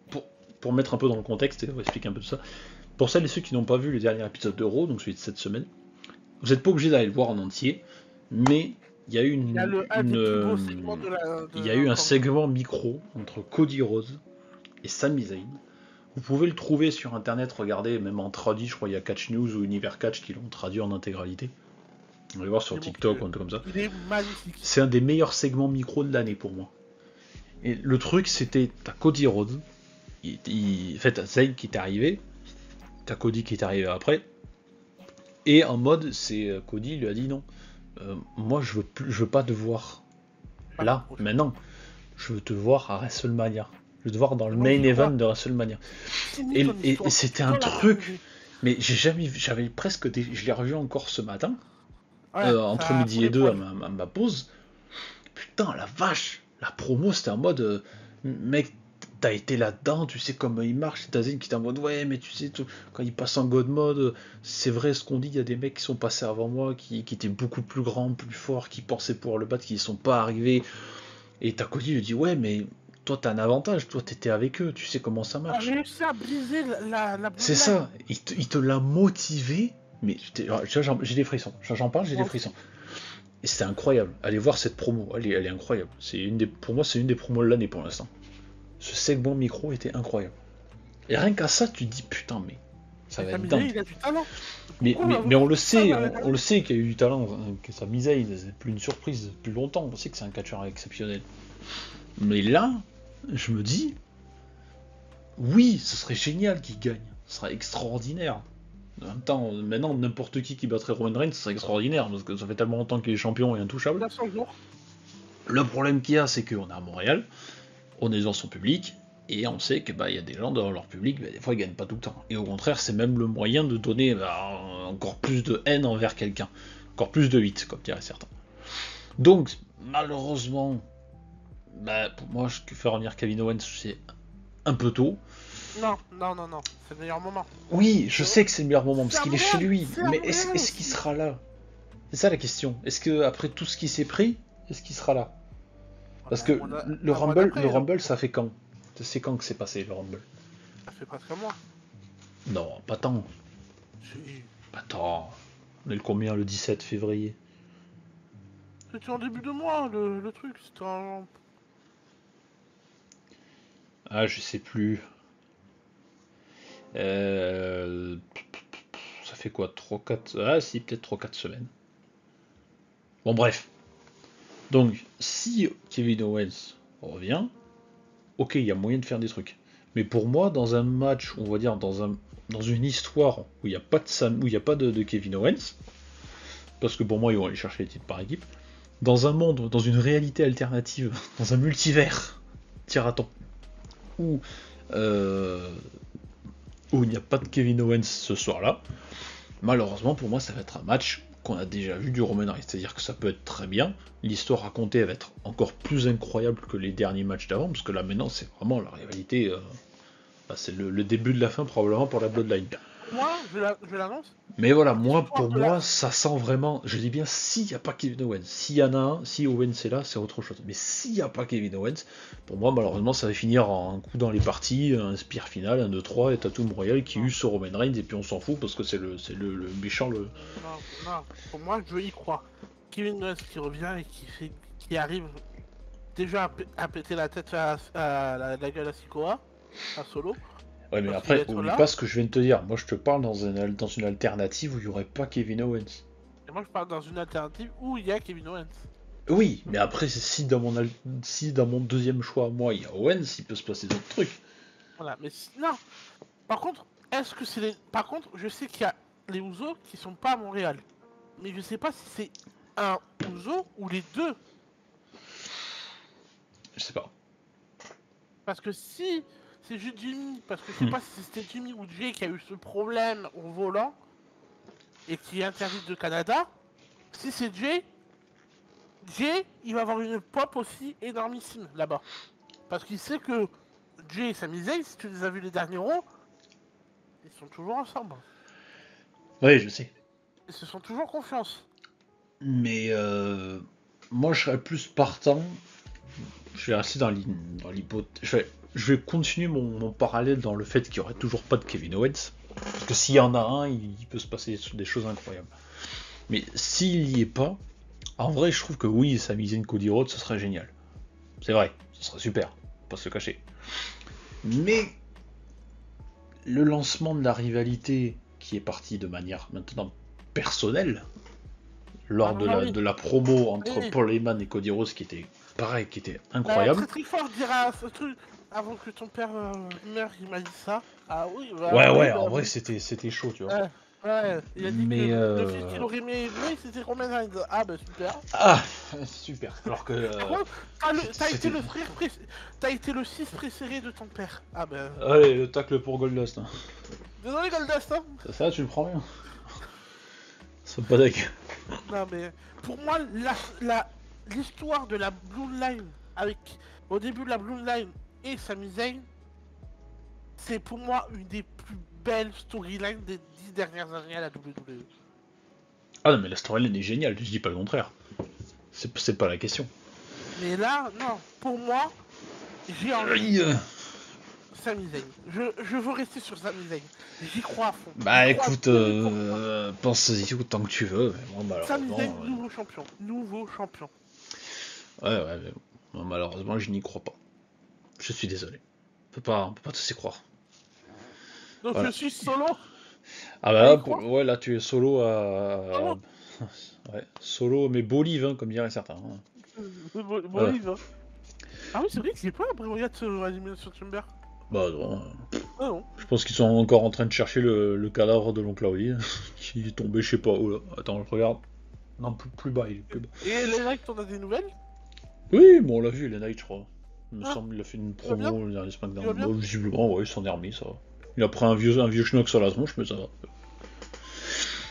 [SPEAKER 1] pour mettre un peu dans le contexte et on va expliquer un peu tout ça, pour celles et ceux qui n'ont pas vu le dernier épisode de Raw, donc celui de cette semaine, vous n'êtes pas obligé d'aller le voir en entier, mais il y a eu un segment micro entre Cody Rhodes et Sami Zayn. Vous pouvez le trouver sur internet, regardez, même en traduit, je crois il y a Catch News ou Univers Catch qui l'ont traduit en intégralité. On va le voir sur TikTok ou un truc comme ça.
[SPEAKER 2] Il est magnifique.
[SPEAKER 1] C'est un des meilleurs segments micro de l'année pour moi. Et le truc, c'était, t'as Cody Rhodes, en fait, t'as Zayn qui est arrivé, t'as Cody qui est arrivé après, et en mode, c'est Cody lui a dit non, moi je veux pas te voir là, maintenant, je veux te voir à WrestleMania, je veux te voir dans le main event de WrestleMania. Et c'était un truc, mais j'avais presque, je l'ai revu encore ce matin, entre midi et 2 à ma pause, putain la vache. La promo, c'était en mode, mec, t'as été là-dedans, tu sais comment il marche, c'est Zayn qui était en mode, ouais, mais tu sais, quand il passe en God mode, c'est vrai ce qu'on dit, il y a des mecs qui sont passés avant moi, qui étaient beaucoup plus grands, plus forts, qui pensaient pouvoir le battre, qui ne sont pas arrivés. Et t'as Cody lui dit, ouais, mais toi, t'as un avantage, toi, t'étais avec eux, tu sais comment ça marche.
[SPEAKER 2] J'ai réussi à briser la
[SPEAKER 1] c'est ça, il te l'a motivé, mais j'ai des frissons, j'en parle, j'ai des frissons. Et c'était incroyable. Allez voir cette promo, elle est incroyable. Pour moi, c'est une des promos de l'année pour l'instant. Ce segment micro était incroyable. Et rien qu'à ça, tu te dis putain, mais ça va être dingue.
[SPEAKER 2] Il a du talent.
[SPEAKER 1] Mais on le sait, on le sait qu'il y a eu du talent. Que sa Zayn, c'est plus une surprise depuis longtemps. On sait que c'est un catcheur exceptionnel. Mais là, je me dis, oui, ce serait génial qu'il gagne. Ce serait extraordinaire. En même temps, maintenant, n'importe qui battrait Roman Reigns, ce serait extraordinaire, parce que ça fait tellement longtemps qu'il est champion et intouchable. Le problème qu'il y a, c'est qu'on est à Montréal, on est dans son public, et on sait que y a des gens dans leur public, des fois ils gagnent pas tout le temps. Et au contraire, c'est même le moyen de donner encore plus de haine envers quelqu'un. Encore plus de 8, comme diraient certains. Donc, malheureusement, pour moi, je fais revenir Kevin Owens, c'est un peu tôt.
[SPEAKER 2] Non, c'est le meilleur moment.
[SPEAKER 1] Oui, je sais que c'est le meilleur moment, parce qu'il est chez lui, mais est-ce qu'il sera là? C'est ça la question. Est-ce que après tout ce qui s'est pris, est-ce qu'il sera là? Parce que le Rumble, ça fait quand? C'est quand que c'est passé, le Rumble?
[SPEAKER 2] Ça fait presque un mois.
[SPEAKER 1] Non, pas tant.
[SPEAKER 2] Si.
[SPEAKER 1] Pas tant. On est le combien, le 17 février?
[SPEAKER 2] C'était en début de mois, le truc, c'était un...
[SPEAKER 1] Ah, je sais plus. ça fait quoi 3-4... Ah si, peut-être 3-4 semaines. Bon bref. Donc, si Kevin Owens revient, ok, il y a moyen de faire des trucs. Mais pour moi, dans un match, on va dire, dans une histoire où il n'y a pas de Kevin Owens, parce que pour moi, ils vont aller chercher les titres par équipe, dans un monde, dans une réalité alternative, dans un multivers, tire-à-ton, où il n'y a pas de Kevin Owens ce soir-là, malheureusement, pour moi, ça va être un match qu'on a déjà vu du Roman Reigns. C'est-à-dire que ça peut être très bien, l'histoire racontée va être encore plus incroyable que les derniers matchs d'avant, parce que là, maintenant, c'est vraiment la rivalité... c'est le début de la fin, probablement, pour la Bloodline.
[SPEAKER 2] Moi, je l'annonce.
[SPEAKER 1] Mais voilà, pour moi, ça sent vraiment... Je dis bien, s'il n'y a pas Kevin Owens. S'il y en a un, si Owens est là, c'est autre chose. Mais s'il n'y a pas Kevin Owens, pour moi, malheureusement, ça va finir en un coup dans les parties, un spear final, un 2-3, et Tatum Royal qui use sur Roman Reigns, et puis on s'en fout, parce que c'est le méchant...
[SPEAKER 2] Non, pour moi, je y crois. Kevin Owens qui revient et qui arrive déjà à péter la tête à la gueule à Sikoa, à Solo.
[SPEAKER 1] Ouais, mais après, oublie pas ce que je viens de te dire. Moi, je te parle dans une alternative où il n'y aurait pas Kevin Owens.
[SPEAKER 2] Et moi, je parle dans une alternative où il y a Kevin Owens.
[SPEAKER 1] Oui, mais après, si dans mon deuxième choix, moi, il y a Owens, il peut se passer d'autres trucs.
[SPEAKER 2] Voilà, mais non. Par contre, est-ce que c'est les... Par contre, je sais qu'il y a les Usos qui sont pas à Montréal. Mais je sais pas si c'est un Uso ou les deux.
[SPEAKER 1] Je sais pas.
[SPEAKER 2] Parce que si c'est juste Jimmy, parce que je sais pas si c'était Jimmy ou Jay qui a eu ce problème au volant et qui est interdit de Canada, si c'est Jay, il va avoir une pop aussi énormissime là-bas. Parce qu'il sait que Jay et Sami Zayn, si tu les as vus les derniers Raw, ils sont toujours ensemble.
[SPEAKER 1] Oui, je sais.
[SPEAKER 2] Ils se sont toujours confiance.
[SPEAKER 1] Mais moi, je serais plus partant. Je vais rester dans l'hypothèse. Je vais continuer mon parallèle dans le fait qu'il n'y aurait toujours pas de Kevin Owens. Parce que s'il y en a un, il peut se passer des choses incroyables. Mais s'il n'y est pas, en vrai, je trouve que oui, Sami Zayn, Cody Rhodes, ce serait génial. C'est vrai, ce serait super, pas se cacher. Mais le lancement de la rivalité qui est parti de manière maintenant personnelle, lors de la promo entre Paul Heyman et Cody Rhodes, qui était pareil, qui était incroyable.
[SPEAKER 2] Très fort dira ce truc avant que ton père meure, il m'a dit ça. Ah oui, bah,
[SPEAKER 1] ouais, en vrai c'était chaud, tu vois.
[SPEAKER 2] Ouais, il a dit que le fils qu'il aurait aimé, c'était Roman Reigns. Ah bah super.
[SPEAKER 1] Ah, super. Alors que...
[SPEAKER 2] t'as été le fils préféré de ton père. Ah bah...
[SPEAKER 1] Allez, le tacle pour Goldust. Hein.
[SPEAKER 2] Désolé Goldust, hein.
[SPEAKER 1] Ça, tu le prends bien. C'est pas d'accord.
[SPEAKER 2] Non mais, pour moi, l'histoire de la Bloodline, au début de la Bloodline et Sami Zayn, c'est pour moi une des plus belles storylines des 10 dernières années à la WWE.
[SPEAKER 1] Ah non, mais la storyline est géniale, je dis pas le contraire. C'est pas la question.
[SPEAKER 2] Mais là, non, pour moi, j'ai envie... Sami Zayn. Je veux rester sur Sami Zayn. J'y crois à fond.
[SPEAKER 1] Bah écoute, pense-y autant que tu veux. Mais bon,
[SPEAKER 2] Sami Zayn, nouveau champion. Nouveau champion.
[SPEAKER 1] Ouais, mais bon, malheureusement, je n'y crois pas. Je suis désolé. On peut pas tous y croire.
[SPEAKER 2] Donc voilà. Je suis solo.
[SPEAKER 1] Ah bah ouais, là tu es solo à... Ouais, solo, mais beau livre, hein, comme diraient certains. Hein.
[SPEAKER 2] Beau livre. Ah oui, c'est vrai qu'il est pas après regarde Elimination Chamber.
[SPEAKER 1] Bah non.
[SPEAKER 2] Ah non.
[SPEAKER 1] Je pense qu'ils sont encore en train de chercher le cadavre de l'oncle Audi, qui est tombé je sais pas où là. Attends, je regarde. Non, plus bas, il est plus bas.
[SPEAKER 2] Et les Knight, t'en as des nouvelles?
[SPEAKER 1] Oui, bon on l'a vu, les Knight, je crois. Il me semble qu'il a fait une promo le dernier SmackDown. Bon, visiblement, ouais, il s'en est remis, ça va. Il a pris un vieux schnock sur la tronche, mais ça va.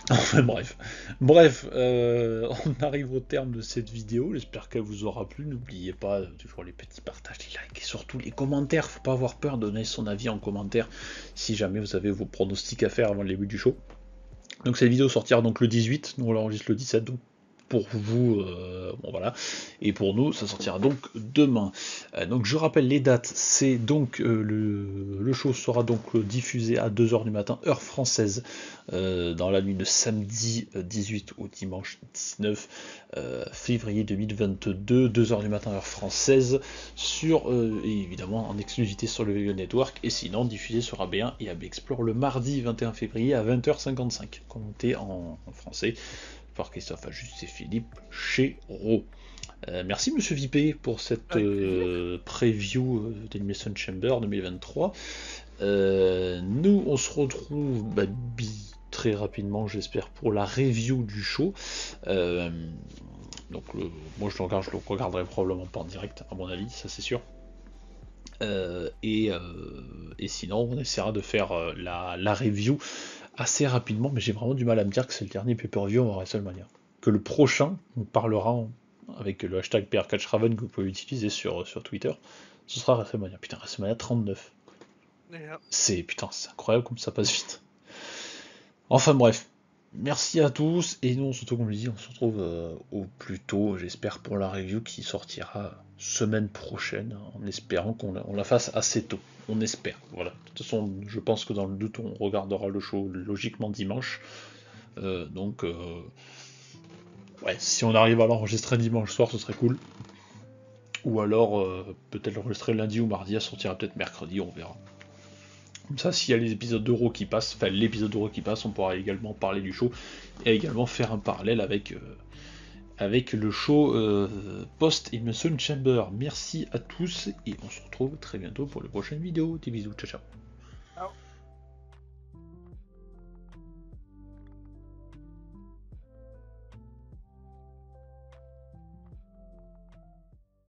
[SPEAKER 1] Enfin bref, on arrive au terme de cette vidéo, j'espère qu'elle vous aura plu, n'oubliez pas toujours les petits partages, les likes et surtout les commentaires, faut pas avoir peur de donner son avis en commentaire si jamais vous avez vos pronostics à faire avant le début du show. Donc cette vidéo sortira donc le 18, nous on l'enregistre le 17, donc pour vous, bon voilà, et pour nous ça sortira donc demain. Donc je rappelle les dates, c'est donc le show sera donc diffusé à 2h du matin heure française dans la nuit de samedi 18 au dimanche 19 février 2022, 2h du matin heure française, sur et évidemment en exclusivité sur le VG Network, et sinon diffusé sur AB1 et AB Explore le mardi 21 février à 20h55, commenté en français par Christophe Ajus et Philippe Chéreau. Merci Monsieur Vipé pour cette preview d'Elimination Chamber 2023. Nous on se retrouve très rapidement, j'espère, pour la review du show. Donc moi je le regarderai probablement pas en direct, à mon avis, ça c'est sûr. Et sinon on essaiera de faire la review assez rapidement, mais j'ai vraiment du mal à me dire que c'est le dernier pay-per-view en WrestleMania. Que le prochain, on parlera avec le hashtag PRCatchRaven que vous pouvez utiliser sur Twitter, ce sera WrestleMania. Putain, WrestleMania 39. C'est incroyable comme ça passe vite. Enfin bref, merci à tous, et nous on se retrouve, comme je dis, on se retrouve au plus tôt, j'espère, pour la review qui sortira semaine prochaine, en espérant qu'on la fasse assez tôt. On espère, voilà. De toute façon, je pense que dans le doute, on regardera le show logiquement dimanche. Donc, si on arrive à l'enregistrer dimanche soir, ce serait cool. Ou alors, peut-être l'enregistrer lundi ou mardi, elle sortira peut-être mercredi, on verra. Comme ça, s'il y a les épisodes d'Euro qui passent, l'épisode d'Euro qui passe, on pourra également parler du show et également faire un parallèle avec le show post-Elimination Chamber. Merci à tous et on se retrouve très bientôt pour les prochaines vidéos. Des bisous, ciao ciao.